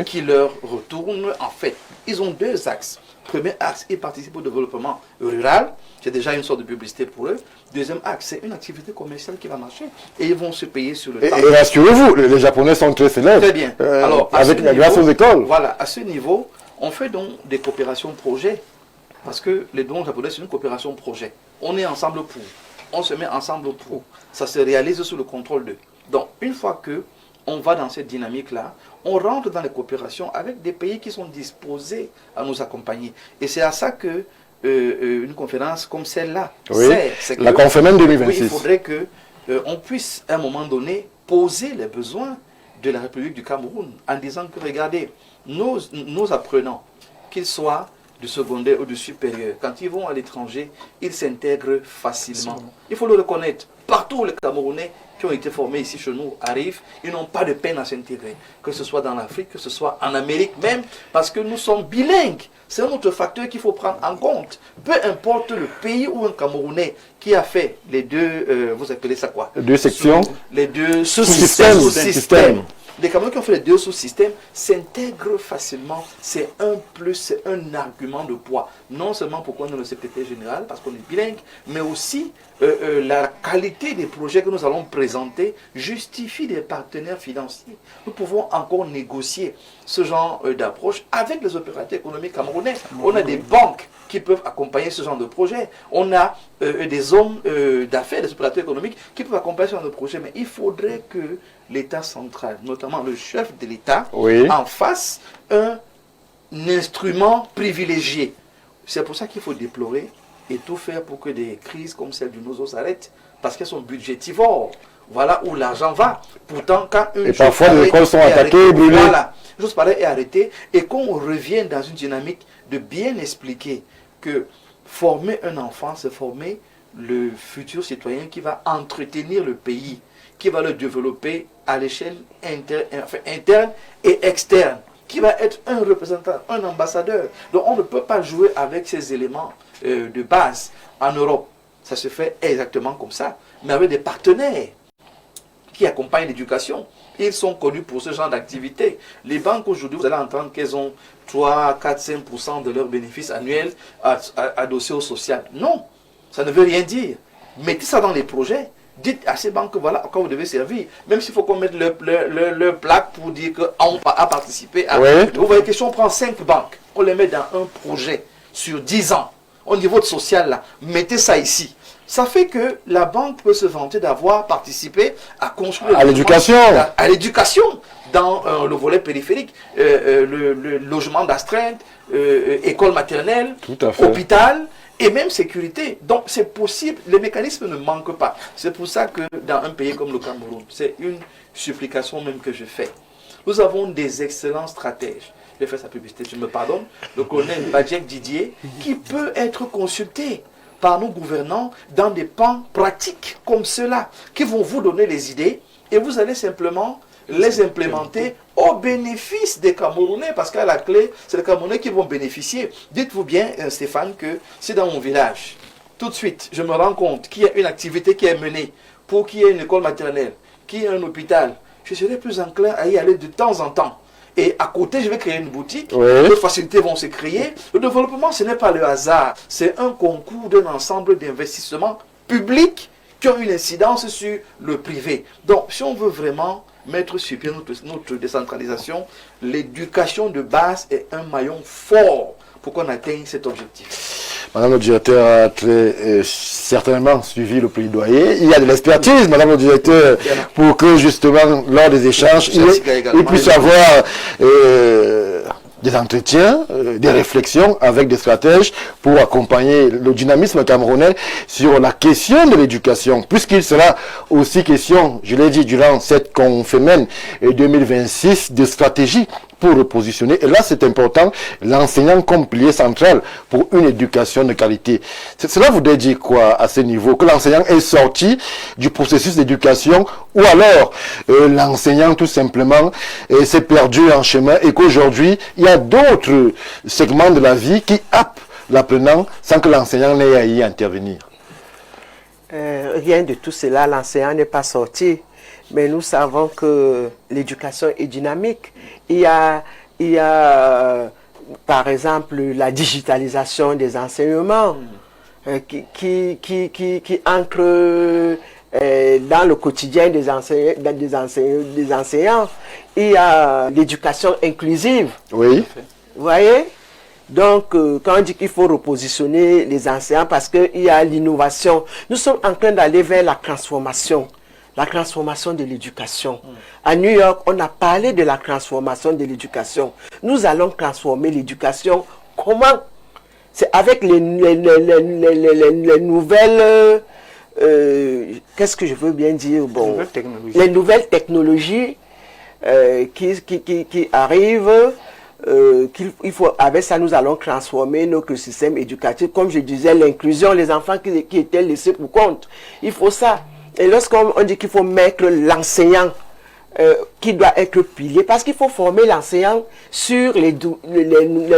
qui leur retourne. En fait, ils ont deux axes. Premier axe, ils participent au développement rural. C'est déjà une sorte de publicité pour eux. Deuxième axe, c'est une activité commerciale qui va marcher. Et ils vont se payer sur le temps. Et rassurez-vous, les Japonais sont très célèbres. Très bien. Alors, grâce aux écoles. Voilà, à ce niveau, on fait donc des coopérations projets. Parce que les dons japonais, c'est une coopération projet. On est ensemble pour. On se met ensemble pour. Ça se réalise sous le contrôle d'eux. Donc, une fois que on va dans cette dynamique-là, on rentre dans les coopérations avec des pays qui sont disposés à nous accompagner. Et c'est à ça que une conférence comme celle-là sert. La conférence 2026. Oui, il faudrait qu'on puisse, à un moment donné, poser les besoins de la République du Cameroun en disant que, regardez, nos apprenants, qu'ils soient du secondaire ou du supérieur, quand ils vont à l'étranger, ils s'intègrent facilement. Il faut le reconnaître. Partout où les Camerounais qui ont été formés ici chez nous arrivent, ils n'ont pas de peine à s'intégrer. Que ce soit dans l'Afrique, que ce soit en Amérique même, parce que nous sommes bilingues. C'est un autre facteur qu'il faut prendre en compte. Peu importe le pays où un Camerounais qui a fait les deux, vous appelez ça quoi? Deux sections. Les deux sous-systèmes. Les Camerounais qui ont fait les deux sous-systèmes s'intègrent facilement. C'est un plus, c'est un argument de poids. Non seulement pourquoi nous le secrétaire général, parce qu'on est bilingue, mais aussi la qualité des projets que nous allons présenter justifie des partenaires financiers. Nous pouvons encore négocier ce genre d'approche avec les opérateurs économiques camerounais. On a des banques qui peuvent accompagner ce genre de projet. On a des hommes d'affaires, des opérateurs économiques qui peuvent accompagner ce genre de projet. Mais il faudrait que l'État central, notamment le chef de l'État, en fasse un instrument privilégié. C'est pour ça qu'il faut déplorer et tout faire pour que des crises comme celle du Nozo s'arrêtent, parce qu'elles sont budgétivores. Voilà où l'argent va. Pourtant, quand et parfois les écoles sont attaquées, brûlées. Voilà, juste pareil est arrêté, et qu'on revienne dans une dynamique de bien expliquer que former un enfant, c'est former le futur citoyen qui va entretenir le pays, qui va le développer à l'échelle interne et externe, qui va être un représentant, un ambassadeur. Donc on ne peut pas jouer avec ces éléments de base. En Europe, ça se fait exactement comme ça, mais avec des partenaires qui accompagnent l'éducation. Ils sont connus pour ce genre d'activité. Les banques aujourd'hui, vous allez entendre qu'elles ont 3, 4, 5% de leurs bénéfices annuels adossés au social. Non, ça ne veut rien dire. Mettez ça dans les projets. Dites à ces banques, voilà à quoi vous devez servir. Même s'il faut qu'on mette leur plaque pour dire qu'on a participé à... Ouais. Vous voyez que si on prend 5 banques, on les met dans un projet sur 10 ans, au niveau de social, là, mettez ça ici. Ça fait que la banque peut se vanter d'avoir participé à construire... À l'éducation. À l'éducation, dans le volet périphérique, le logement d'astreinte, école maternelle, Tout à fait. hôpital... et même sécurité. Donc c'est possible, les mécanismes ne manquent pas. C'est pour ça que dans un pays comme le Cameroun, c'est une supplication même que je fais. Nous avons des excellents stratèges. Je vais faire sa publicité, tu me pardonnes. Le colonel Badjek Didier, qui peut être consulté par nos gouvernants dans des pans pratiques comme ceux-là, qui vont vous donner les idées et vous allez simplement les implémenter au bénéfice des Camerounais, parce qu'à la clé, c'est les Camerounais qui vont bénéficier. Dites-vous bien, Stéphane, que c'est dans mon village. Tout de suite, je me rends compte qu'il y a une activité qui est menée pour qu'il y ait une école maternelle, qu'il y ait un hôpital. Je serai plus enclin à y aller de temps en temps. Et à côté, je vais créer une boutique. Oui. D'autres facilités vont se créer. Le développement, ce n'est pas le hasard. C'est un concours d'un ensemble d'investissements publics qui ont une incidence sur le privé. Donc, si on veut vraiment mettre sur pied notre décentralisation, l'éducation de base est un maillon fort pour qu'on atteigne cet objectif. Madame le directeur a très certainement suivi le plaidoyer. Il y a de l'expertise, Madame le directeur, pour que justement, lors des échanges, il puisse y avoir des entretiens, des réflexions avec des stratèges pour accompagner le dynamisme camerounais sur la question de l'éducation, puisqu'il sera aussi question, je l'ai dit, durant cette conférence 2026 de stratégie pour repositionner. Et là, c'est important, l'enseignant comme pilier central pour une éducation de qualité. Cela voudrait dire quoi à ce niveau? Que l'enseignant est sorti du processus d'éducation, ou alors l'enseignant tout simplement s'est perdu en chemin et qu'aujourd'hui, il y a d'autres segments de la vie qui happent l'apprenant sans que l'enseignant n'ait à y intervenir. Rien de tout cela, l'enseignant n'est pas sorti. Mais nous savons que l'éducation est dynamique. Il y a par exemple, la digitalisation des enseignements qui ancre dans le quotidien des enseignants. Il y a l'éducation inclusive. Oui. Vous voyez? Donc, quand on dit qu'il faut repositionner les enseignants parce qu'il y a l'innovation, nous sommes en train d'aller vers la transformation de l'éducation. À New York, on a parlé de la transformation de l'éducation. Nous allons transformer l'éducation. Comment? C'est avec les nouvelles... qu'est-ce que je veux bien dire? Bon, les nouvelles technologies qui arrivent. Avec ça, nous allons transformer notre système éducatif. Comme je disais, l'inclusion, les enfants qui étaient laissés pour compte. Il faut ça. Et lorsqu'on dit qu'il faut mettre l'enseignant qui doit être pilier, parce qu'il faut former l'enseignant sur les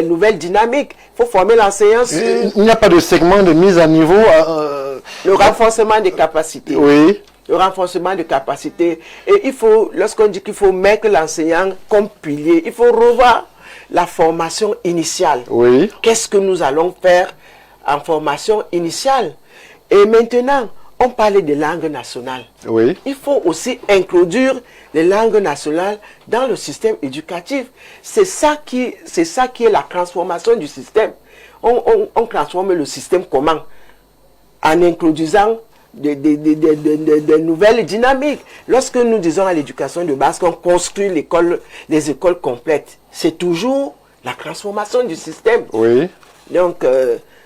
nouvelles dynamiques. Il faut former l'enseignant sur... Il n'y a pas de segment de mise à niveau. Le renforcement des capacités. Oui. Le renforcement des capacités. Et il faut, lorsqu'on dit qu'il faut mettre l'enseignant comme pilier, il faut revoir la formation initiale. Oui. Qu'est-ce que nous allons faire en formation initiale? Et maintenant, on parlait des langues nationales. Oui. Il faut aussi introduire les langues nationales dans le système éducatif. C'est ça qui est la transformation du système. On transforme le système comment? En introduisant des nouvelles dynamiques. Lorsque nous disons à l'éducation de base qu'on construit les écoles complètes, c'est toujours la transformation du système. Oui. Donc,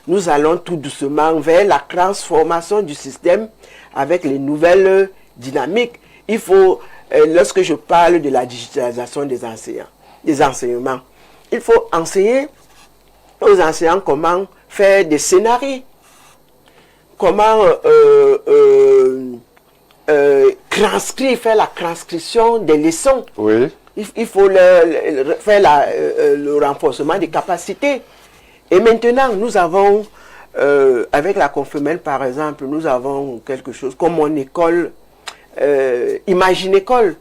nous allons tout doucement vers la transformation du système avec les nouvelles dynamiques. Il faut, lorsque je parle de la digitalisation des enseignements, il faut enseigner aux enseignants comment faire des scénarios, comment faire la transcription des leçons. Oui. Il faut faire le renforcement des capacités. Et maintenant, nous avons, avec la Confemel par exemple, nous avons quelque chose comme mon école, Imagine École,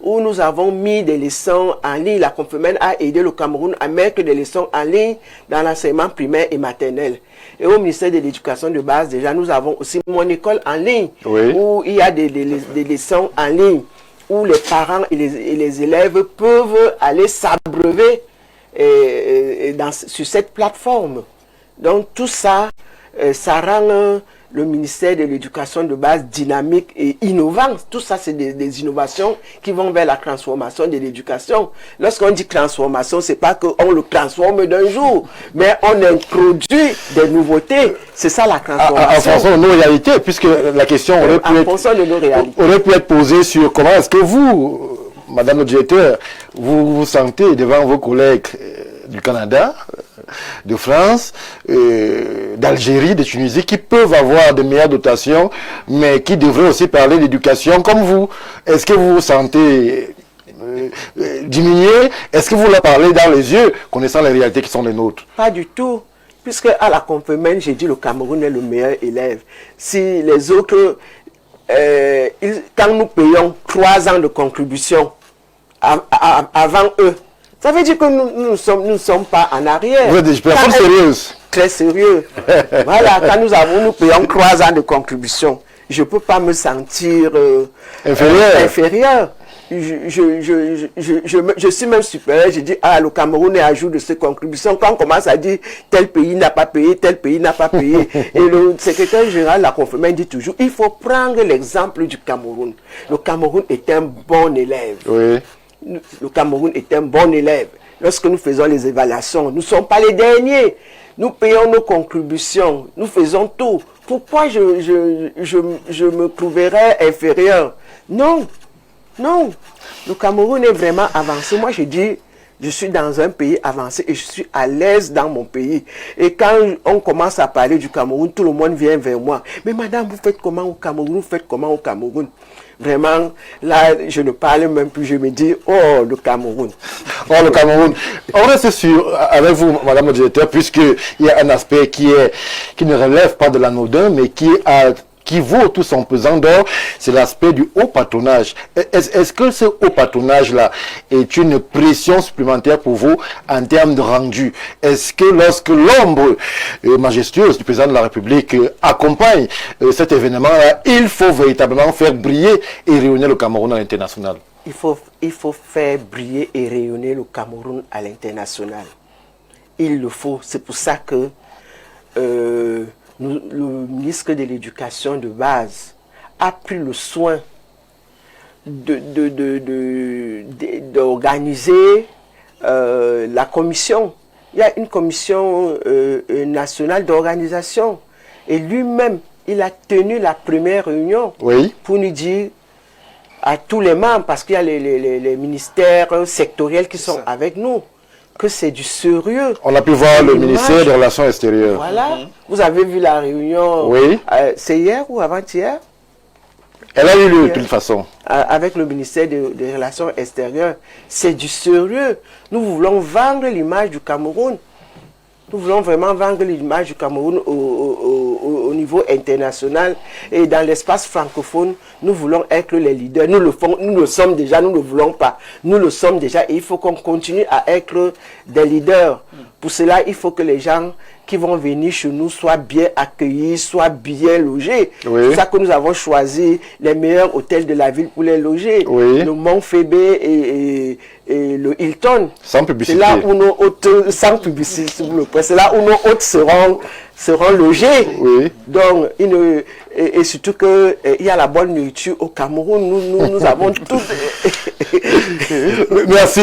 où nous avons mis des leçons en ligne. La Confemel a aidé le Cameroun à mettre des leçons en ligne dans l'enseignement primaire et maternel. Et au ministère de l'Éducation de base, déjà, nous avons aussi mon école en ligne, oui, où il y a des leçons en ligne, où les parents et les élèves peuvent aller s'abreuver sur cette plateforme. Donc tout ça, ça rend le ministère de l'Éducation de base dynamique et innovant. Tout ça, c'est des innovations qui vont vers la transformation de l'éducation. Lorsqu'on dit transformation, c'est pas qu'on le transforme d'un jour, mais on introduit des nouveautés. C'est ça la transformation. En fonction de nos réalités, puisque la question aurait pu être posée sur comment est-ce que vous, Madame le directeur, vous vous sentez devant vos collègues du Canada, de France, d'Algérie, de Tunisie, qui peuvent avoir de meilleures dotations, mais qui devraient aussi parler d'éducation comme vous. Est-ce que vous vous sentez diminué? Est-ce que vous leur parlez dans les yeux, connaissant les réalités qui sont les nôtres? Pas du tout. Puisque à la Confemel, j'ai dit le Cameroun est le meilleur élève. Si les autres, quand nous payons 3 ans de contribution avant eux, ça veut dire que nous ne sommes pas en arrière. Vous êtes des personnes sérieuses. Très sérieux. Voilà, quand nous payons 3 ans de contribution, je ne peux pas me sentir inférieur. Je suis même supérieur. Je dis, le Cameroun est à jour de ses contributions. Quand on commence à dire, tel pays n'a pas payé, tel pays n'a pas payé. Et le secrétaire général de la Confemel dit toujours, il faut prendre l'exemple du Cameroun. Le Cameroun est un bon élève. Oui. Le Cameroun est un bon élève. Lorsque nous faisons les évaluations, nous ne sommes pas les derniers. Nous payons nos contributions. Nous faisons tout. Pourquoi je me trouverais inférieur? Non. Non. Le Cameroun est vraiment avancé. Moi, je dis, je suis dans un pays avancé et je suis à l'aise dans mon pays. Et quand on commence à parler du Cameroun, tout le monde vient vers moi. Mais madame, vous faites comment au Cameroun? Vous faites comment au Cameroun? Vraiment, là, je ne parle même plus, je me dis, oh, le Cameroun. Oh, le Cameroun. On reste avec vous, madame le directeur, puisqu'il y a un aspect qui ne relève pas de l'anodin, mais qui vaut tout son pesant d'or, c'est l'aspect du haut patronage. Est-ce que ce haut patronage-là est une pression supplémentaire pour vous en termes de rendu? Est-ce que lorsque l'ombre majestueuse du président de la République accompagne cet événement-là, il faut véritablement faire briller et rayonner le Cameroun à l'international? Il faut faire briller et rayonner le Cameroun à l'international. Il le faut. C'est pour ça que le ministre de l'Éducation de base a pris le soin d'organiser la commission. Il y a une commission nationale d'organisation. Et lui-même, il a tenu la première réunion, oui, pour nous dire à tous les membres, parce qu'il y a les ministères sectoriels qui sont avec nous, que c'est du sérieux. On a pu voir le ministère des Relations extérieures. Voilà. Vous avez vu la réunion, oui, c'est hier ou avant-hier? Elle a eu lieu de toute façon. Avec le ministère des Relations extérieures. C'est du sérieux. Nous voulons vendre l'image du Cameroun. Nous voulons vraiment vendre l'image du Cameroun au niveau international. Et dans l'espace francophone, nous voulons être les leaders. Nous le sommes déjà, nous ne le voulons pas. Nous le sommes déjà et il faut qu'on continue à être des leaders. Pour cela, il faut que les gens qui vont venir chez nous soient bien accueillis, soient bien logés. Oui. C'est pour ça que nous avons choisi les meilleurs hôtels de la ville pour les loger. Oui. Le Mont Fébé et le Hilton. Sans publicité. C'est là où nos hôtes, sans publicité, s'il vous plaît, c'est là où nos hôtes seront logés. Oui. Donc, et surtout qu'il y a la bonne nourriture au Cameroun. Nous avons tout. Merci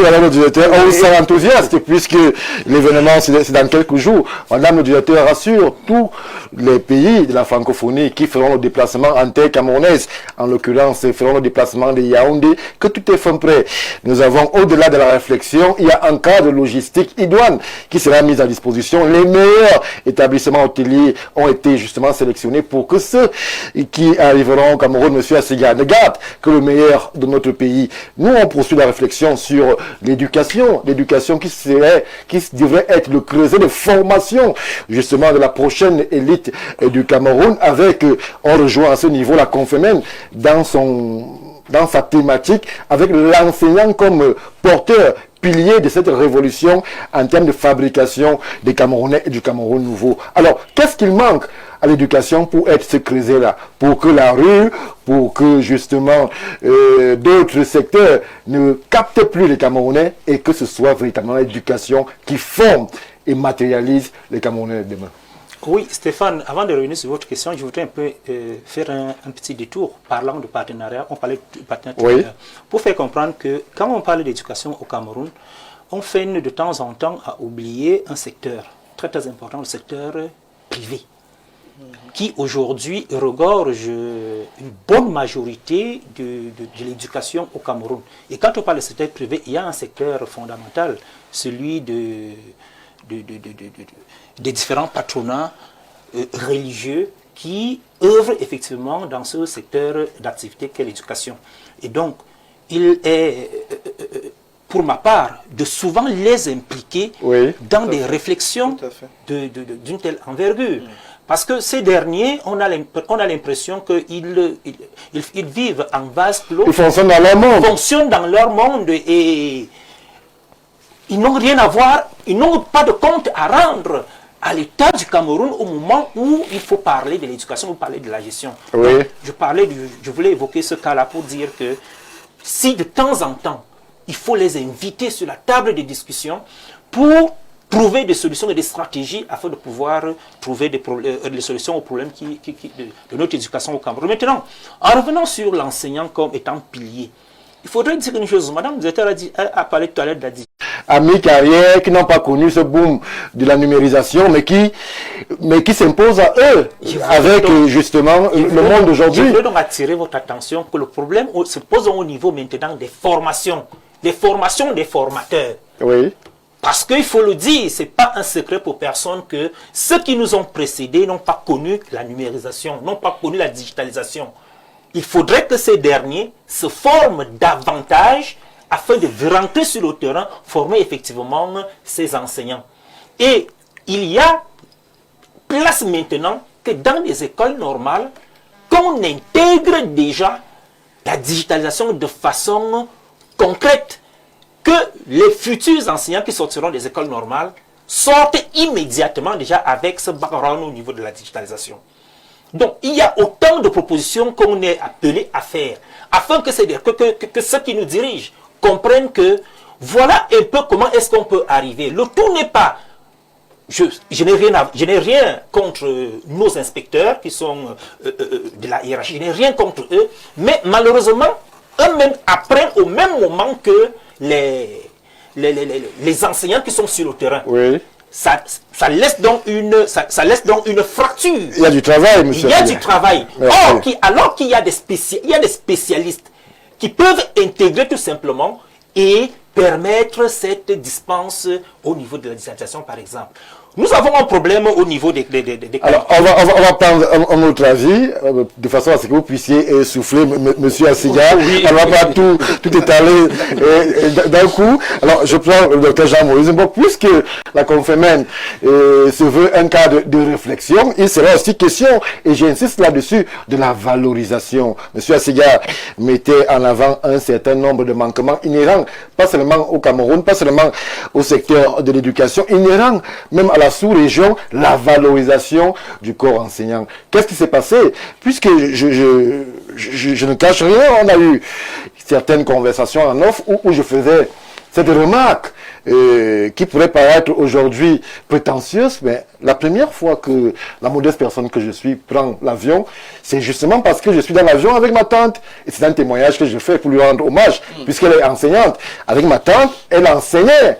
Madame le directeur. On vous sent enthousiaste puisque l'événement c'est dans quelques jours. Madame le directeur rassure tous les pays de la francophonie qui feront le déplacement en terre camerounaise, en l'occurrence feront le déplacement de Yaoundé, que tout est fin prêt. Nous avons au-delà de la réflexion, il y a un cadre logistique idoine qui sera mis à disposition. Les meilleurs établissements hôteliers ont été justement sélectionnés pour que ceux qui arriveront au Cameroun, monsieur Assiga, ne gardent que le meilleur de notre pays. Nous on poursuit poursuit la réflexion sur l'éducation qui devrait être le creuset de formation justement de la prochaine élite du Cameroun, avec, on rejoint à ce niveau la Confémen dans sa thématique, avec l'enseignant comme porteur, pilier de cette révolution en termes de fabrication des Camerounais et du Cameroun nouveau. Alors, qu'est-ce qu'il manque à l'éducation pour être ce creuset-là, pour que la rue, pour que justement d'autres secteurs ne captent plus les Camerounais et que ce soit véritablement l'éducation qui forme et matérialise les Camerounais de demain? Oui, Stéphane, avant de revenir sur votre question, je voudrais un peu faire un petit détour parlant de partenariat. On parlait de partenariat oui. Pour faire comprendre que quand on parle d'éducation au Cameroun, on feine de temps en temps à oublier un secteur très très important, le secteur privé, qui aujourd'hui regorge une bonne majorité de l'éducation au Cameroun. Et quand on parle de secteur privé, il y a un secteur fondamental, celui des différents patronats religieux qui œuvrent effectivement dans ce secteur d'activité qu'est l'éducation. Et donc, il est, pour ma part, de souvent les impliquer oui, dans des réflexions d'une telle envergure. Parce que ces derniers, on a l'impression qu'ils vivent en vase clos. Ils fonctionnent dans leur monde. Fonctionnent dans leur monde et ils n'ont rien à voir, ils n'ont pas de compte à rendre à l'État du Cameroun au moment où il faut parler de l'éducation ou parler de la gestion. Oui. Donc, je voulais évoquer ce cas-là pour dire que si de temps en temps, il faut les inviter sur la table de discussion pour trouver des solutions et des stratégies afin de pouvoir trouver des solutions aux problèmes de notre éducation au Cameroun. Maintenant, en revenant sur l'enseignant comme étant pilier, il faudrait dire une chose. Madame le directeur a parlé tout à l'heure de la digitalisation. Amis carrières qui n'ont pas connu ce boom de la numérisation, mais qui s'imposent à eux avec justement le monde d'aujourd'hui. Je voudrais donc attirer votre attention que le problème se pose au niveau maintenant des formations des formateurs. Oui. Parce qu'il faut le dire, ce n'est pas un secret pour personne que ceux qui nous ont précédés n'ont pas connu la numérisation, n'ont pas connu la digitalisation. Il faudrait que ces derniers se forment davantage afin de rentrer sur le terrain, former effectivement ces enseignants. Et il y a place maintenant que dans les écoles normales, qu'on intègre déjà la digitalisation de façon concrète, que les futurs enseignants qui sortiront des écoles normales sortent immédiatement déjà avec ce background au niveau de la digitalisation. Donc, il y a autant de propositions qu'on est appelé à faire, afin que ceux qui nous dirigent comprennent que voilà un peu comment est-ce qu'on peut arriver. Le tout n'est pas... Je n'ai rien contre nos inspecteurs qui sont de la hiérarchie, je n'ai rien contre eux, mais malheureusement, eux-mêmes apprennent au même moment que les enseignants qui sont sur le terrain. Oui. Ça laisse donc une fracture. Il y a du travail, monsieur. Il y a du travail. Or, alors qu'il y a des spécialistes qui peuvent intégrer tout simplement et permettre cette dispense au niveau de la dissertation, par exemple. Nous avons un problème au niveau des Alors, on va prendre un autre avis, de façon à ce que vous puissiez souffler, monsieur Assiga. Oui. On ne va pas tout étaler d'un coup. Alors, je prends le docteur Jean-Maurice Mbok. Puisque la Confémen se veut un cadre de réflexion, il sera aussi question, et j'insiste là-dessus, de la valorisation. Monsieur Assiga mettait en avant un certain nombre de manquements inhérents, pas seulement au Cameroun, pas seulement au secteur de l'éducation, inhérents même à la sous-région, la valorisation du corps enseignant. Qu'est-ce qui s'est passé? Puisque je ne cache rien, on a eu certaines conversations en off où je faisais cette remarque qui pourrait paraître aujourd'hui prétentieuse, mais la première fois que la modeste personne que je suis prend l'avion, c'est justement parce que je suis dans l'avion avec ma tante. Et c'est un témoignage que je fais pour lui rendre hommage, puisqu'elle est enseignante. Avec ma tante, elle enseignait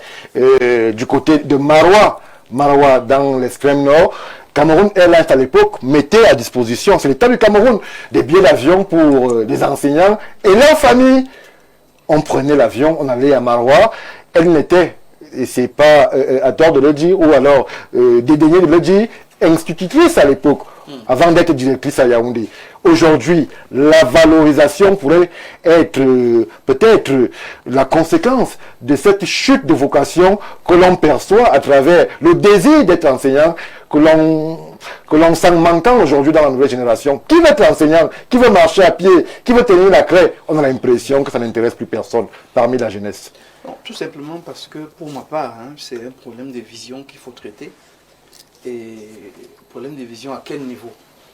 du côté de Maroua, dans l'extrême nord. Cameroun Airlines à l'époque mettait à disposition, c'est l'État du Cameroun, des billets d'avion pour des enseignants et leur famille. On prenait l'avion, on allait à Maroua. Elle n'était, et c'est pas à tort de le dire, ou alors dédaigné de le dire, institutrice à l'époque. avant d'être directrice à Yaoundé. Aujourd'hui, la valorisation pourrait être peut-être la conséquence de cette chute de vocation que l'on perçoit à travers le désir d'être enseignant que l'on sent manquant aujourd'hui dans la nouvelle génération. Qui veut être enseignant? Qui veut marcher à pied? Qui veut tenir la clé? On a l'impression que ça n'intéresse plus personne parmi la jeunesse. Non, tout simplement parce que pour ma part, c'est un problème de vision qu'il faut traiter. Et problème de vision à quel niveau?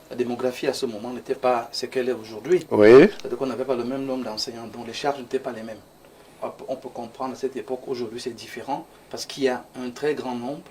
La démographie à ce moment n'était pas ce qu'elle est aujourd'hui. Oui. C'est-à-dire qu'on n'avait pas le même nombre d'enseignants, donc les charges n'étaient pas les mêmes. On peut comprendre à cette époque, aujourd'hui c'est différent, parce qu'il y a un très grand nombre.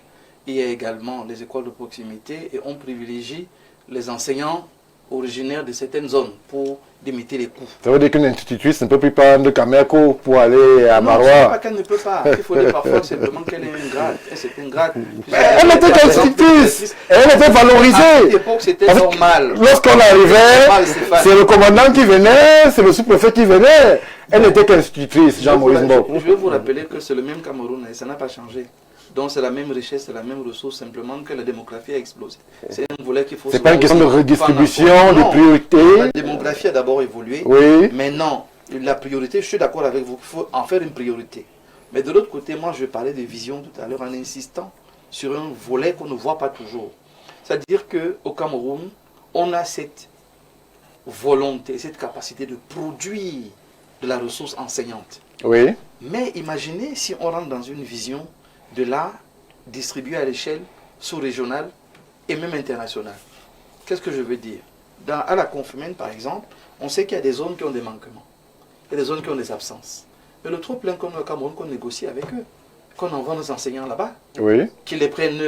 Il y a également les écoles de proximité et on privilégie les enseignants originaires de certaines zones pour limiter les coûts. Ça veut dire qu'une institutrice ne peut plus prendre Kameko pour aller à Marois. Non, pas qu'elle ne peut pas. Il faut dire parfois simplement qu'elle ait un grade. C'est un grade. Elle était institutrice. Elle était valorisée. À cette époque, c'était normal. Lorsqu'on arrivait, c'est le commandant qui venait, c'est le sous-préfet qui venait. Elle n'était qu'institutrice, Jean-Maurice Mbow. Je vais vous rappeler que c'est le même Cameroun et ça n'a pas changé. Donc c'est la même richesse, c'est la même ressource, simplement que la démographie a explosé. C'est un volet qu'il faut... C'est pas une question de redistribution, de priorité. La démographie a d'abord évolué. Oui. Maintenant, la priorité, je suis d'accord avec vous, il faut en faire une priorité. Mais de l'autre côté, moi je parlais de vision tout à l'heure en insistant sur un volet qu'on ne voit pas toujours. C'est-à-dire qu'au Cameroun, on a cette volonté, cette capacité de produire de la ressource enseignante. Oui. Mais imaginez si on rentre dans une vision de la distribuer à l'échelle sous-régionale et même internationale. Qu'est-ce que je veux dire? À la Confumène, par exemple, on sait qu'il y a des zones qui ont des manquements. Il y a des zones qui ont des absences. Mais le trop plein qu'on a au Cameroun, qu'on négocie avec eux, qu'on envoie nos enseignants là-bas, oui, qu'ils les prennent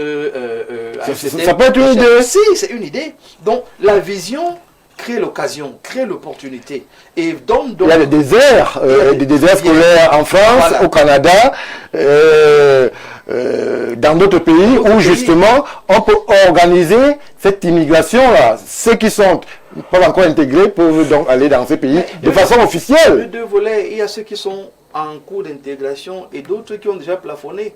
ça peut être une idée. Si, c'est une idée. Donc, la vision crée l'occasion, crée l'opportunité. Et donc, il y a des déserts scolaires en France, voilà, au Canada, dans d'autres pays où justement on peut organiser cette immigration-là. Ceux qui sont pas encore intégrés peuvent donc aller dans ces pays de façon officielle. Les deux volets, il y a ceux qui sont en cours d'intégration et d'autres qui ont déjà plafonné.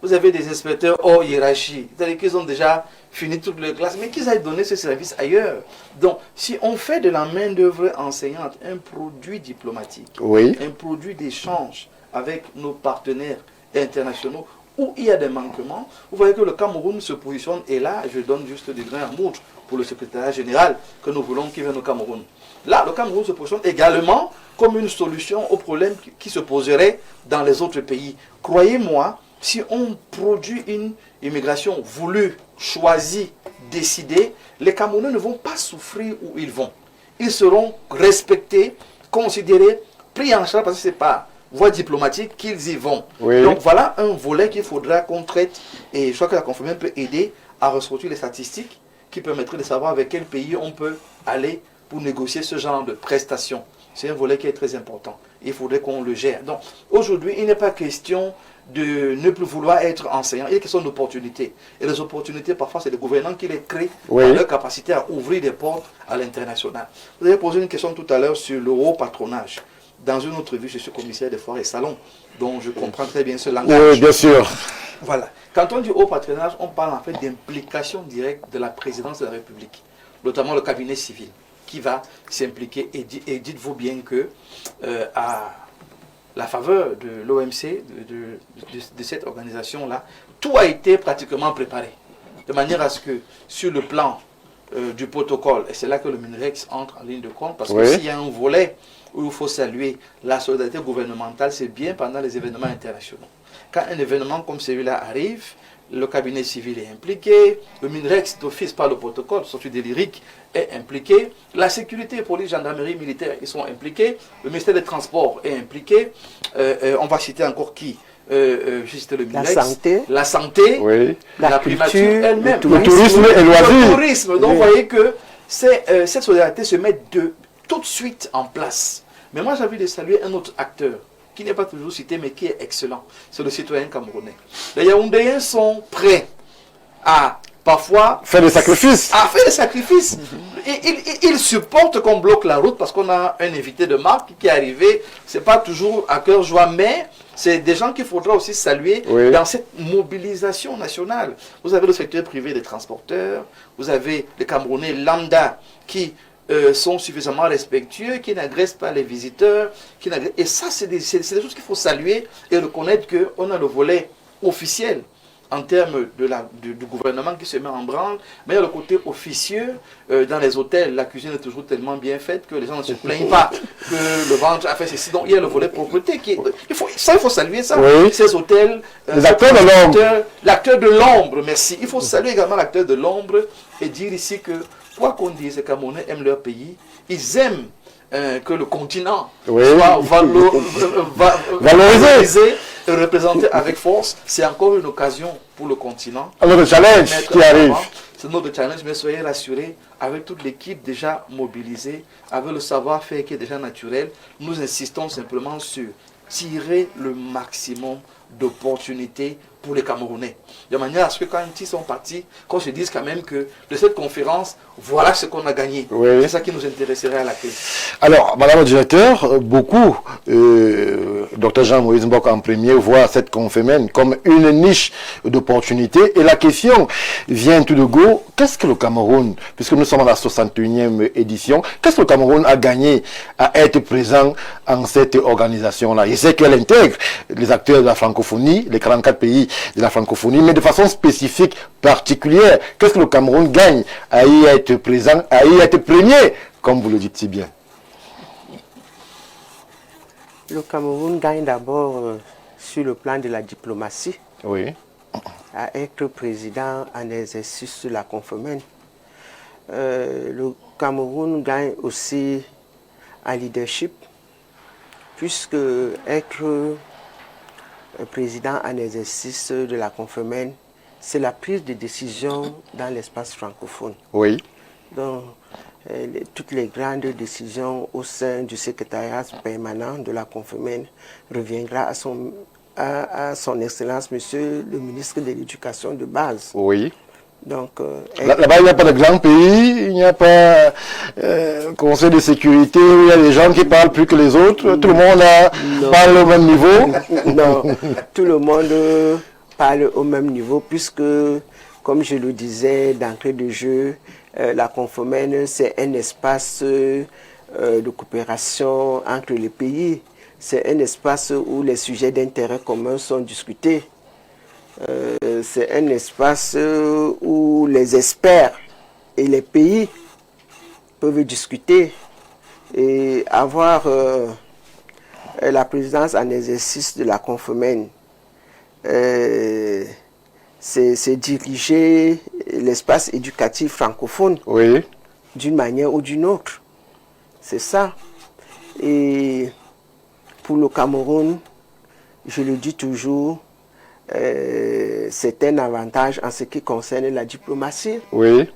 Vous avez des inspecteurs hors hiérarchie, c'est-à-dire qu'ils ont déjà fini toutes les classes, mais qu'ils aillent donner ce service ailleurs. Donc, si on fait de la main-d'œuvre enseignante un produit diplomatique, oui, un produit d'échange avec nos partenaires internationaux, où il y a des manquements, vous voyez que le Cameroun se positionne, et là, je donne juste des grains à moudre pour le secrétariat général que nous voulons qu'il vienne au Cameroun. Là, le Cameroun se positionne également comme une solution aux problèmes qui se poseraient dans les autres pays. Croyez-moi, si on produit une immigration voulue, choisie, décidée, les Camerounais ne vont pas souffrir où ils vont. Ils seront respectés, considérés, pris en charge parce que ce n'est pas voie diplomatique qu'ils y vont. Oui. Donc voilà un volet qu'il faudra qu'on traite et je crois que la Confumène peut aider à ressortir les statistiques qui permettraient de savoir avec quel pays on peut aller pour négocier ce genre de prestations. C'est un volet qui est très important. Il faudrait qu'on le gère. Donc aujourd'hui, il n'est pas question de ne plus vouloir être enseignant. Il est question d'opportunités. Et les opportunités, parfois, c'est les gouvernants qui les créent, oui, par leur capacité à ouvrir des portes à l'international. Vous avez posé une question tout à l'heure sur l'euro-patronage. Dans une autre vie, je suis commissaire des foires et salons, donc je comprends très bien ce langage. Oui, bien sûr. Voilà. Quand on dit haut patronage, on parle en fait d'implication directe de la présidence de la République, notamment le cabinet civil, qui va s'impliquer. Et dites-vous bien que à la faveur de l'OMC, de cette organisation-là, tout a été pratiquement préparé. De manière à ce que, sur le plan du protocole, et c'est là que le MINREX entre en ligne de compte, parce que s'il y a un volet où il faut saluer la solidarité gouvernementale, c'est bien pendant les événements internationaux. Quand un événement comme celui-là arrive, le cabinet civil est impliqué, le MINREX d'office par le protocole, sorti des lyriques, est impliqué, la sécurité, police, gendarmerie, militaire, ils sont impliqués, le ministère des Transports est impliqué, on va citer encore qui juste le MINREX, la santé, oui, la primature elle-même, le tourisme et le tourisme. Donc vous voyez que cette solidarité se met tout de suite en place. Mais moi j'ai envie de saluer un autre acteur qui n'est pas toujours cité mais qui est excellent, c'est le citoyen camerounais. Les Yaoundéens sont prêts à parfois faire des sacrifices. À faire des sacrifices. il supporte qu'on bloque la route parce qu'on a un invité de marque qui est arrivé. C'est pas toujours à cœur joie, mais c'est des gens qu'il faudra aussi saluer dans cette mobilisation nationale. Vous avez le secteur privé des transporteurs, vous avez les Camerounais lambda qui sont suffisamment respectueux, qui n'agressent pas les visiteurs. Et ça, c'est des choses qu'il faut saluer et reconnaître qu'on a le volet officiel en termes du gouvernement qui se met en branle, mais il y a le côté officieux. Dans les hôtels, la cuisine est toujours tellement bien faite que les gens ne se plaignent pas que le ventre a fait ceci. Donc il y a le volet propreté. Il faut saluer ça. Oui. Ces hôtels, l'acteur de l'ombre. L'acteur de l'ombre, merci. Il faut saluer également l'acteur de l'ombre et dire ici que, quoi qu'on dise, les Camerounais aiment leur pays. Ils aiment que le continent soit valorisé et représenté avec force. C'est encore une occasion pour le continent. Notre challenge qui arrive. C'est notre challenge, mais soyez rassurés, avec toute l'équipe déjà mobilisée, avec le savoir-faire qui est déjà naturel, nous insistons simplement sur tirer le maximum d'opportunités pour les Camerounais. De manière à ce que quand ils sont partis, qu'on se dise quand même que de cette conférence, voilà ce qu'on a gagné. C'est ça qui nous intéresserait à la clé. Alors, Madame le directeur, beaucoup, Dr Jean-Moïse Mbok en premier, voit cette conférence comme une niche d'opportunités. Et la question vient tout de go, qu'est-ce que le Cameroun, puisque nous sommes à la 61e édition, qu'est-ce que le Cameroun a gagné à être présent en cette organisation-là? Je sais qu'elle intègre les acteurs de la francophonie, les 44 pays de la francophonie, mais de façon spécifique, particulière. Qu'est-ce que le Cameroun gagne à y être présent, à y être premier, comme vous le dites si bien? Le Cameroun gagne d'abord sur le plan de la diplomatie. Oui. À être président en exercice de la Confémen. Le Cameroun gagne aussi en leadership, puisque être président en exercice de la Confémen, c'est la prise de décision dans l'espace francophone. Oui. Donc, toutes les grandes décisions au sein du secrétariat permanent de la Confémen reviendra à son Excellence, Monsieur le ministre de l'Éducation de base. Oui. Donc, là-bas, il n'y a pas de grand pays, il n'y a pas conseil de sécurité où il y a des gens qui parlent plus que les autres. Tout le monde parle au même niveau. Non, tout le monde parle au même niveau, puisque, comme je le disais d'entrée de jeu, la Confémen, c'est un espace de coopération entre les pays. C'est un espace où les sujets d'intérêt commun sont discutés. C'est un espace où les experts et les pays peuvent discuter et avoir la présidence en exercice de la Confémen. C'est diriger l'espace éducatif francophone d'une manière ou d'une autre. C'est ça. Et pour le Cameroun, je le dis toujours, c'est un avantage en ce qui concerne la diplomatie. Oui.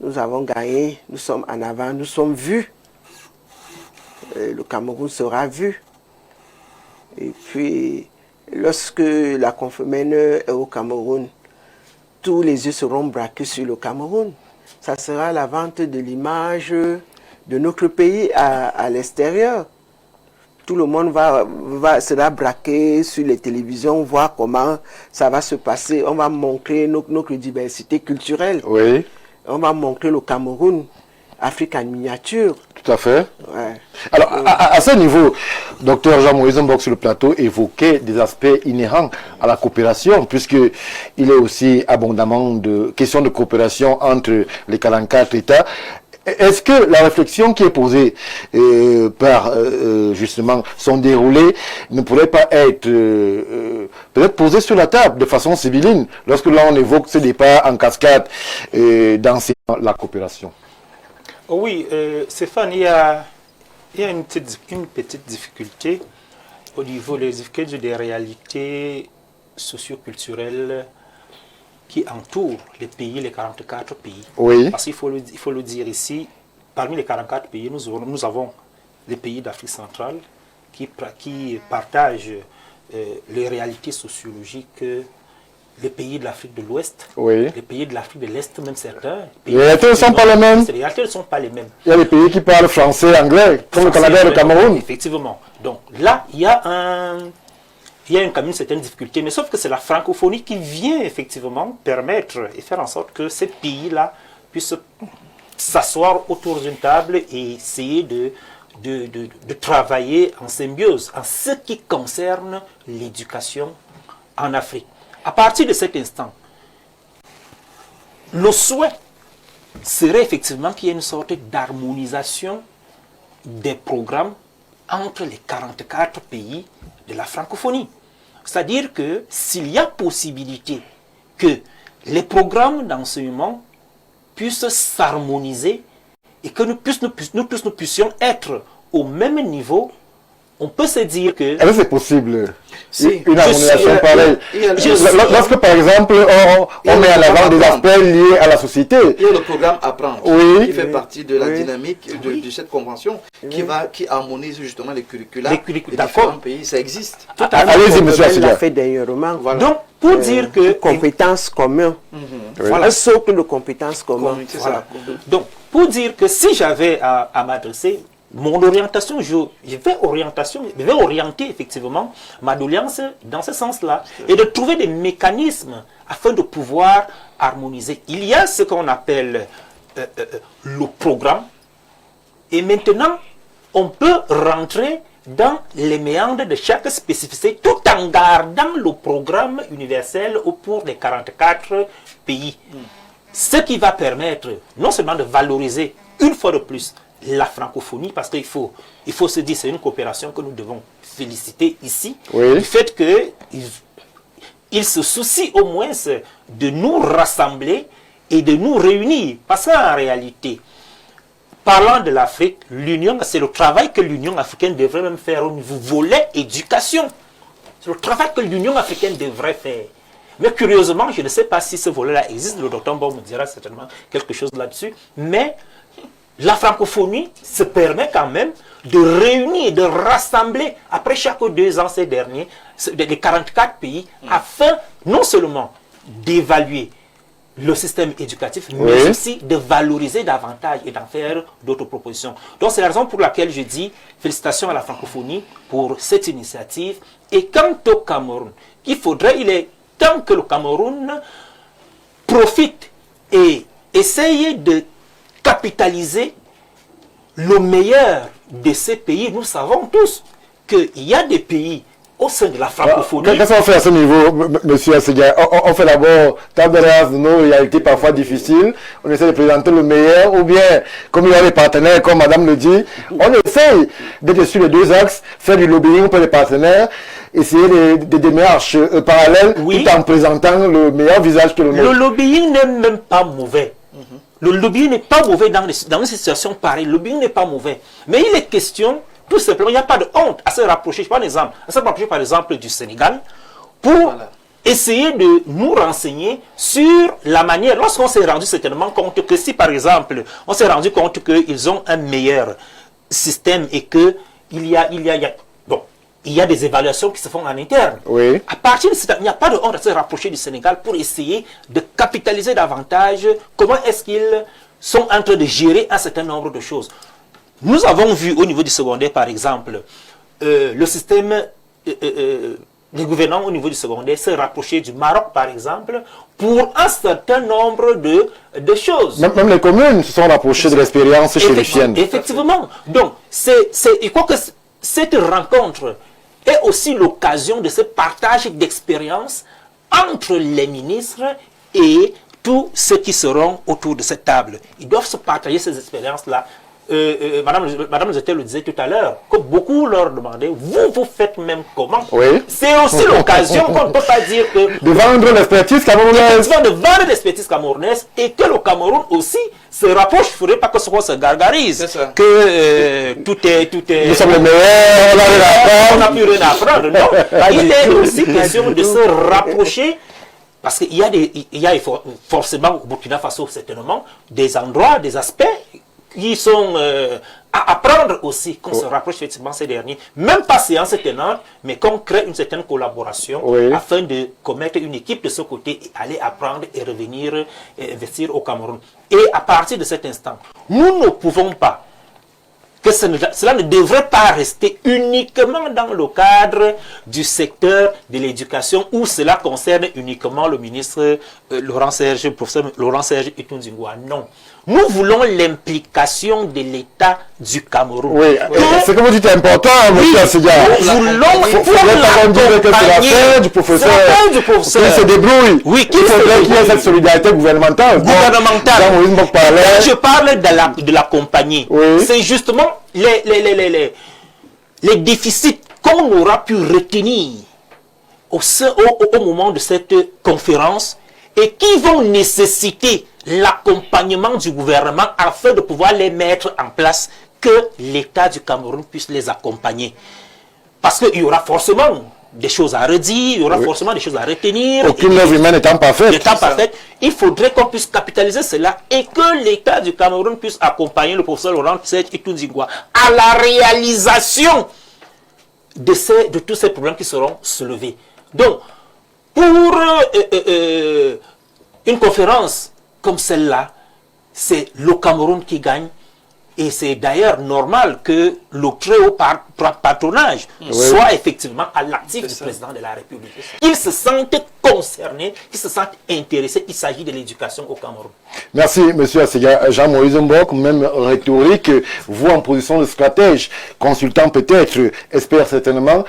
Nous avons gagné, nous sommes en avant, nous sommes vus. Le Cameroun sera vu. Et puis, lorsque la Confémen est au Cameroun, tous les yeux seront braqués sur le Cameroun. Ça sera la vente de l'image de notre pays à l'extérieur. Tout le monde sera braqué sur les télévisions, voir comment ça va se passer. On va montrer notre diversité culturelle. Oui. On va montrer le Cameroun, Afrique en miniature. Tout à fait. Ouais. Alors, à ce niveau, Dr Jean-Moïse Mbok sur le plateau évoquait des aspects inhérents à la coopération, puisqu'il est aussi abondamment de questions de coopération entre les 44 États. Est-ce que la réflexion qui est posée par justement son déroulé ne pourrait pas être peut-être posée sur la table de façon civiline lorsque là on évoque ce départ en cascade dans la coopération? Oui, Stéphane, il y a une petite difficulté au niveau des réalités socio-culturelles qui entourent les pays, les 44 pays. Oui. Parce qu'il faut le dire ici, parmi les 44 pays, nous avons les pays d'Afrique centrale qui partagent les réalités sociologiques les pays de l'Afrique de l'Ouest, Oui. les pays de l'Afrique de l'Est, même certains. Les réalités ne sont pas les mêmes. Les réalités ne sont pas les mêmes. Il y a des pays qui parlent français, anglais, comme le Canada et le Cameroun. Effectivement. Donc là, il y a quand même une certaine difficulté, mais sauf que c'est la francophonie qui vient effectivement permettre et faire en sorte que ces pays-là puissent s'asseoir autour d'une table et essayer de travailler en symbiose en ce qui concerne l'éducation en Afrique. À partir de cet instant, le souhait serait effectivement qu'il y ait une sorte d'harmonisation des programmes entre les 44 pays de la francophonie. C'est-à-dire que s'il y a possibilité que les programmes d'enseignement puissent s'harmoniser et que nous tous puissions être au même niveau, on peut se dire que... Est-ce que c'est possible? Si. Une harmonisation pareille. Lorsque, par exemple, on met en avant des aspects liés à la société. Il y a le programme Apprendre, Oui. qui fait partie de la dynamique de cette convention, qui harmonise justement les curricula des différents pays. Ça existe. Allez-y, monsieur On Asiga. l'a fait dernièrement. Voilà. Donc, pour dire que... Compétences communes. Voilà. Un socle de compétences communes. C'est Voilà. ça. Donc, pour dire que si j'avais à m'adresser, mon orientation, je vais orienter effectivement ma doléance dans ce sens-là et de trouver des mécanismes afin de pouvoir harmoniser. Il y a ce qu'on appelle le programme et maintenant on peut rentrer dans les méandres de chaque spécificité tout en gardant le programme universel pour les 44 pays. Ce qui va permettre non seulement de valoriser une fois de plus la francophonie, parce qu'il faut se dire, c'est une coopération que nous devons féliciter ici, Oui. du fait qu'ils se soucient au moins de nous rassembler et de nous réunir. Parce qu'en réalité, parlant de l'Afrique, l'Union, c'est le travail que l'Union africaine devrait même faire au niveau volet éducation. C'est le travail que l'Union africaine devrait faire. Mais curieusement, je ne sais pas si ce volet-là existe, le docteur Mbom me dira certainement quelque chose là-dessus, mais la francophonie se permet quand même de réunir, de rassembler après chaque 2 ans ces derniers, les 44 pays, afin non seulement d'évaluer le système éducatif, mais aussi de valoriser davantage et d'en faire d'autres propositions. Donc c'est la raison pour laquelle je dis félicitations à la francophonie pour cette initiative. Et quant au Cameroun, il est temps que le Cameroun profite et essaye de capitaliser le meilleur de ces pays. Nous savons tous qu'il y a des pays au sein de la francophonie. Qu'est-ce qu'on fait à ce niveau, monsieur Asiga? On fait d'abord table rase de nos réalités parfois difficiles. On essaie de présenter le meilleur, ou bien, comme il y a des partenaires, comme madame le dit, on essaye d'être sur les 2 axes, faire du lobbying pour les partenaires, essayer des démarches parallèles, tout en présentant le meilleur visage que le nôtre. Le lobbying n'est même pas mauvais. Le lobbying n'est pas mauvais dans une situation pareille. Le lobbying n'est pas mauvais. Mais il est question, tout simplement, il n'y a pas de honte à se rapprocher. Je prends un exemple. À se rapprocher par exemple du Sénégal pour essayer de nous renseigner sur la manière. Lorsqu'on s'est rendu certainement compte que si par exemple, on s'est rendu compte qu'ils ont un meilleur système et qu'il il y a des évaluations qui se font en interne. Oui. À partir de ce temps, il n'y a pas de honte à se rapprocher du Sénégal pour essayer de capitaliser davantage comment est-ce qu'ils sont en train de gérer un certain nombre de choses. Nous avons vu au niveau du secondaire, par exemple, le système des gouvernants au niveau du secondaire se rapprocher du Maroc, par exemple, pour un certain nombre de choses. Même les communes se sont rapprochées de l'expérience chérifienne. Effectivement. Donc, je crois que cette rencontre est aussi l'occasion de ce partage d'expériences entre les ministres et tous ceux qui seront autour de cette table. Ils doivent se partager ces expériences-là. Madame Zetel le disait tout à l'heure, que beaucoup leur demandaient, vous faites même comment? Oui. C'est aussi l'occasion qu'on ne peut pas dire que... De vendre l'expertise camerounaise. De vendre l'expertise camerounaise et que le Cameroun aussi se rapproche. Il ne faudrait pas que ce soit se gargarise. Que tout est... Nous sommes les meilleurs, on n'a plus rien à apprendre. Non. Il est aussi question de se rapprocher. Parce qu'il y a forcément au Burkina Faso, certainement, des endroits, des aspects qui sont à apprendre aussi qu'on se rapproche effectivement ces derniers, même pas séance tenante, mais qu'on crée une certaine collaboration afin de commettre une équipe de ce côté et aller apprendre et revenir et investir au Cameroun. Et à partir de cet instant, nous ne pouvons pas que cela ne devrait pas rester uniquement dans le cadre du secteur de l'éducation où cela concerne uniquement le ministre professeur Laurent Serge Itundingwa. Non. Nous voulons l'implication de l'État du Cameroun. Oui, ce que vous dites est important, monsieur Asseya. Nous voulons du professeur qui se débrouille. Oui, il faudrait qu'il y ait cette solidarité gouvernementale. Je parle de l'accompagner. C'est justement les déficits qu'on aura pu retenir au moment de cette conférence et qui vont nécessiter l'accompagnement du gouvernement afin de pouvoir les mettre en place, que l'État du Cameroun puisse les accompagner. Parce qu'il y aura forcément des choses à redire, il y aura forcément des choses à retenir. Aucune œuvre humaine n'étant parfaite. Il faudrait qu'on puisse capitaliser cela et que l'État du Cameroun puisse accompagner le professeur Laurent Serge Itundingwa à la réalisation de tous ces problèmes qui seront soulevés. Donc, pour une conférence comme celle-là, c'est le Cameroun qui gagne. Et c'est d'ailleurs normal que le très haut patronage soit effectivement à l'actif du président de la République. Qu'ils se sentent concernés, qu'ils se sentent intéressés. Il s'agit de l'éducation au Cameroun. Merci, monsieur Asseya. Jean-Moïse Mbok, même rhétorique, vous en position de stratège, consultant peut-être, expert certainement,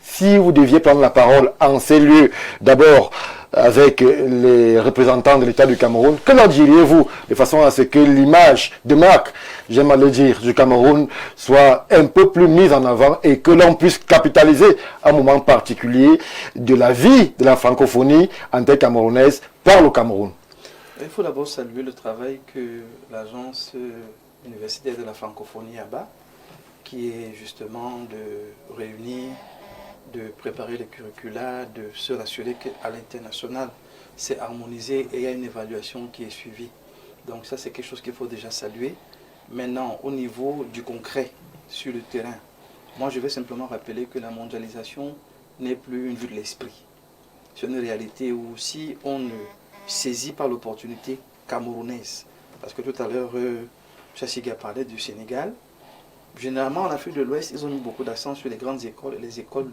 si vous deviez prendre la parole en ces lieux, d'abord avec les représentants de l'État du Cameroun, que leur diriez-vous de façon à ce que l'image de marque, j'aime à le dire, du Cameroun soit un peu plus mise en avant et que l'on puisse capitaliser un moment particulier de la vie de la francophonie en terre camerounaise par le Cameroun? Il faut d'abord saluer le travail que l'agence universitaire de la francophonie ABA, qui est justement de réunir, de préparer les curricula, de se rassurer qu'à l'international, c'est harmonisé et il y a une évaluation qui est suivie. Donc ça, c'est quelque chose qu'il faut déjà saluer. Maintenant, au niveau du concret, sur le terrain, moi, je vais simplement rappeler que la mondialisation n'est plus une vue de l'esprit. C'est une réalité où si on ne saisit pas l'opportunité camerounaise, parce que tout à l'heure, Chassiga parlait du Sénégal. Généralement, en Afrique de l'Ouest, ils ont mis beaucoup d'accent sur les grandes écoles et les écoles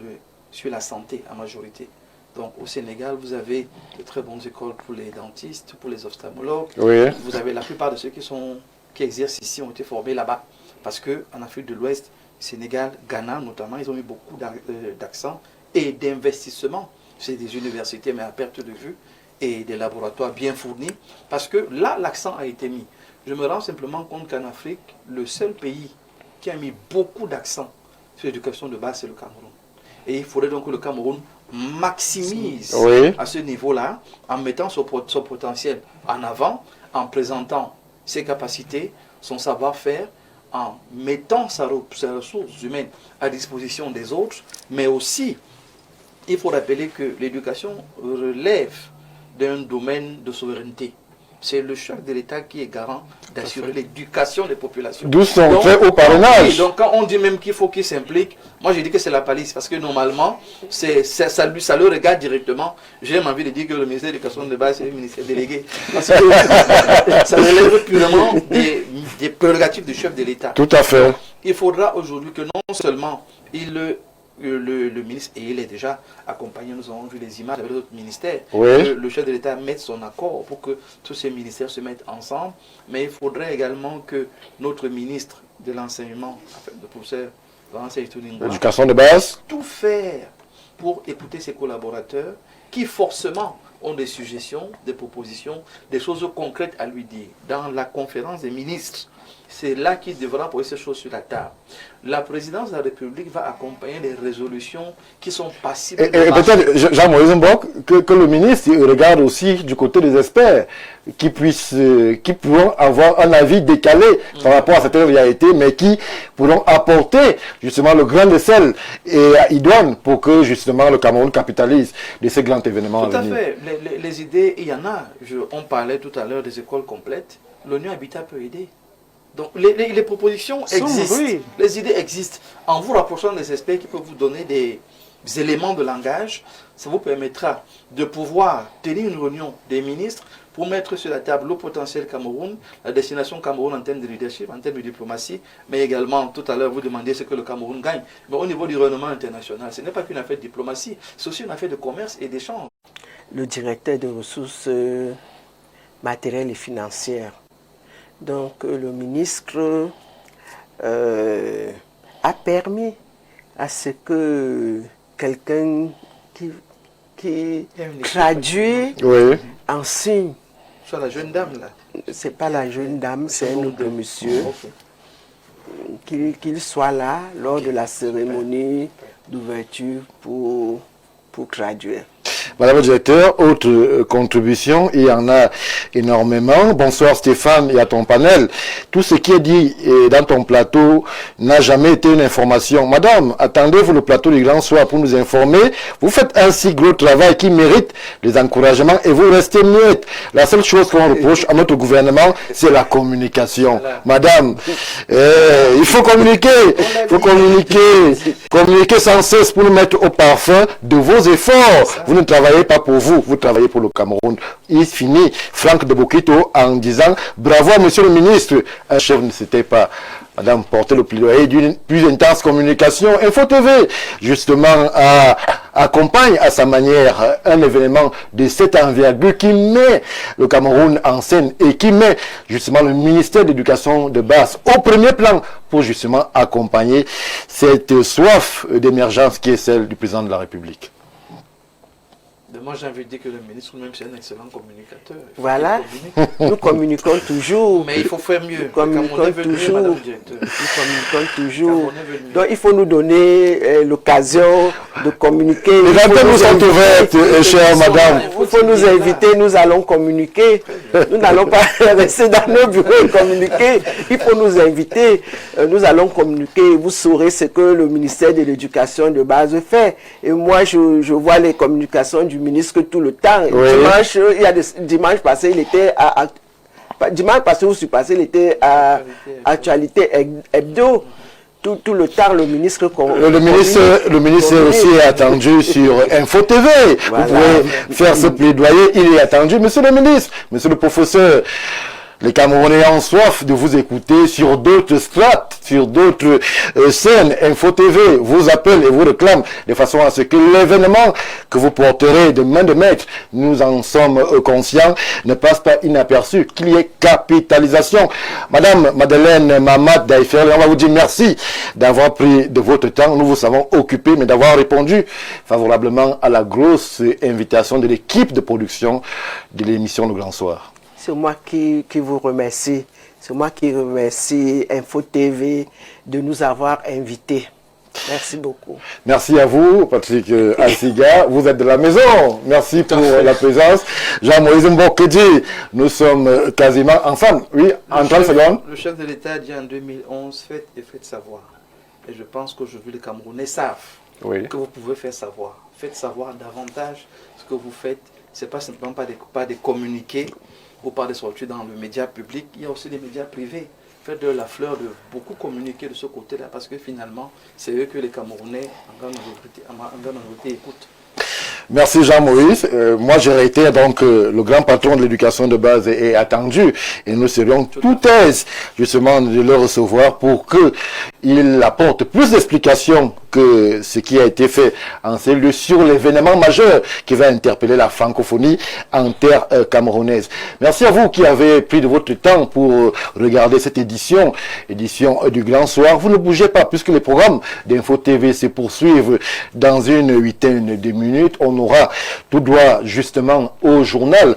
sur la santé en majorité. Donc au Sénégal, vous avez de très bonnes écoles pour les dentistes, pour les ophtalmologues. Vous avez la plupart de ceux qui exercent ici ont été formés là-bas. Parce qu'en Afrique de l'Ouest, Sénégal, Ghana notamment, ils ont mis beaucoup d'accent et d'investissement. C'est des universités, mais à perte de vue, et des laboratoires bien fournis. Parce que là, l'accent a été mis. Je me rends simplement compte qu'en Afrique, le seul pays qui a mis beaucoup d'accent sur l'éducation de base, c'est le Cameroun. Et il faudrait donc que le Cameroun maximise à ce niveau-là, en mettant son potentiel en avant, en présentant ses capacités, son savoir-faire, en mettant ses ressources humaines à disposition des autres, mais aussi, il faut rappeler que l'éducation relève d'un domaine de souveraineté. C'est le chef de l'État qui est garant d'assurer l'éducation des populations. D'où son très haut parrainage. Oui, donc quand on dit même qu'il faut qu'il s'implique, moi je dis que c'est la police, parce que normalement, ça le regarde directement. J'ai même envie de dire que le ministère de l'Éducation de base, c'est le ministère délégué. Parce que ça relève purement des prérogatives du chef de l'État. Tout à fait. Donc, il faudra aujourd'hui que non seulement le ministre, et il est déjà accompagné, nous avons vu les images avec les autres ministères, que le chef de l'État mette son accord pour que tous ces ministères se mettent ensemble, mais il faudrait également que notre ministre de l'enseignement, le professeur l'éducation de base, tout faire pour écouter ses collaborateurs qui forcément ont des suggestions, des propositions, des choses concrètes à lui dire. Dans la conférence des ministres, c'est là qu'il devra poser ces choses sur la table. La présidence de la République va accompagner les résolutions qui sont passibles. Et peut-être, Jean-Moïse Mbok, que le ministre regarde aussi du côté des experts qui pourront avoir un avis décalé par rapport à certaines réalités, mais qui pourront apporter justement le grain de sel et idoine pour que justement le Cameroun capitalise de ces grands événements à venir. Tout à fait. Les idées, il y en a. On parlait tout à l'heure des écoles complètes. L'ONU Habitat peut aider. Donc les propositions existent, oui. les idées existent. En vous rapprochant des experts qui peuvent vous donner des éléments de langage, ça vous permettra de pouvoir tenir une réunion des ministres pour mettre sur la table le potentiel Cameroun, la destination Cameroun en termes de leadership, en termes de diplomatie, mais également, tout à l'heure, vous demandez ce que le Cameroun gagne. Mais au niveau du rayonnement international, ce n'est pas qu'une affaire de diplomatie, c'est aussi une affaire de commerce et d'échange. Le directeur des ressources matérielles et financières. Donc le ministre a permis à ce que quelqu'un qui traduit en signe. Soit la jeune dame là. C'est pas la jeune dame, c'est un autre monsieur. Qu'il soit là lors de la cérémonie d'ouverture pour traduire. Madame le directeur, autre contribution, il y en a énormément. Bonsoir Stéphane et à ton panel. Tout ce qui est dit dans ton plateau n'a jamais été une information. Madame, attendez-vous le plateau du Grand Soir pour nous informer. Vous faites un si gros travail qui mérite les encouragements et vous restez muette. La seule chose qu'on reproche à notre gouvernement, c'est la communication. Madame, il faut communiquer. Il faut communiquer. Communiquer sans cesse pour nous mettre au parfum de vos efforts. Vous ne travaillez pas pour vous, vous travaillez pour le Cameroun. Il finit Franck de Bokito en disant bravo à monsieur le ministre. Un chef ne s'était pas, madame, porter le plaidoyer d'une plus intense communication. Info TV, justement, accompagne à sa manière un événement de cette envergure qui met le Cameroun en scène et qui met justement le ministère de l'Éducation de base au premier plan pour justement accompagner cette soif d'émergence qui est celle du président de la République. Moi, j'ai envie de dire que le ministre, même, c'est un excellent communicateur. Voilà, nous communiquons toujours. Mais il faut faire mieux. Nous communiquons toujours. Donc, il faut nous donner l'occasion de communiquer. Les antennes nous sont ouvertes, chère madame. Il faut nous inviter, nous allons communiquer. Nous n'allons pas rester dans nos bureaux et communiquer. Il faut nous inviter. Nous allons communiquer. Vous saurez ce que le ministère de l'Éducation de base fait. Et moi, je vois les communications du ministre tout le temps. Oui. Dimanche passé, il était dimanche passé ou passé, il était à Actualité Hebdo. Tout le temps, le ministre... Le ministre aussi est attendu sur Info TV. Voilà. Vous pouvez faire ce plaidoyer. Il est attendu. Monsieur le ministre, monsieur le professeur, les Camerounais ont soif de vous écouter sur d'autres strates, sur d'autres scènes. Info TV vous appelle et vous réclame de façon à ce que l'événement que vous porterez de main de maître, nous en sommes conscients, ne passe pas inaperçu, qu'il y ait capitalisation. Madame Madeleine Mamad Daïfer, on va vous dire merci d'avoir pris de votre temps. Nous vous savons occupé, mais d'avoir répondu favorablement à la grosse invitation de l'équipe de production de l'émission Le Grand Soir. C'est moi qui vous remercie. C'est moi qui remercie Info TV de nous avoir invités. Merci beaucoup. Merci à vous, Patrick Assiga. Vous êtes de la maison. Merci pour la présence. Jean-Moïse Mbokedji, nous sommes quasiment ensemble. Oui, en 30 secondes. Le chef de l'État a dit en 2011, faites et faites savoir. Et je pense qu'aujourd'hui, les Camerounais savent que vous pouvez faire savoir. Faites savoir davantage ce que vous faites. Ce n'est pas simplement pas des communiqués ou par des sorties dans le média public, il y a aussi des médias privés. Faites de la fleur de beaucoup communiquer de ce côté-là, parce que finalement, c'est eux que les Camerounais, en grande majorité, écoutent. Merci Jean-Moïse. Moi, j'ai réitéré donc le grand patron de l'éducation de base est attendu et nous serions tout aise justement de le recevoir pour qu'il apporte plus d'explications que ce qui a été fait en cellule sur l'événement majeur qui va interpeller la francophonie en terre camerounaise. Merci à vous qui avez pris de votre temps pour regarder cette édition du Grand Soir. Vous ne bougez pas puisque les programmes d'Info TV se poursuivent dans une huitaine de minutes. On aura tout droit justement au journal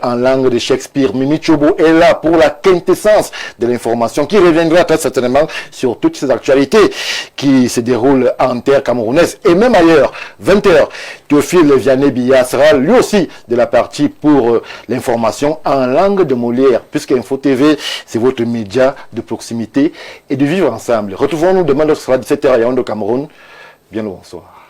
en langue de Shakespeare. Mimi Chobo est là pour la quintessence de l'information qui reviendra très certainement sur toutes ces actualités qui se déroulent en terre camerounaise et même ailleurs. 20h, Théophile Vianney-Biya sera lui aussi de la partie pour l'information en langue de Molière, puisque Info TV, c'est votre média de proximité et de vivre ensemble. Retrouvons-nous demain, ce sera 17h à Yaoundé au Cameroun. Bien le bonsoir.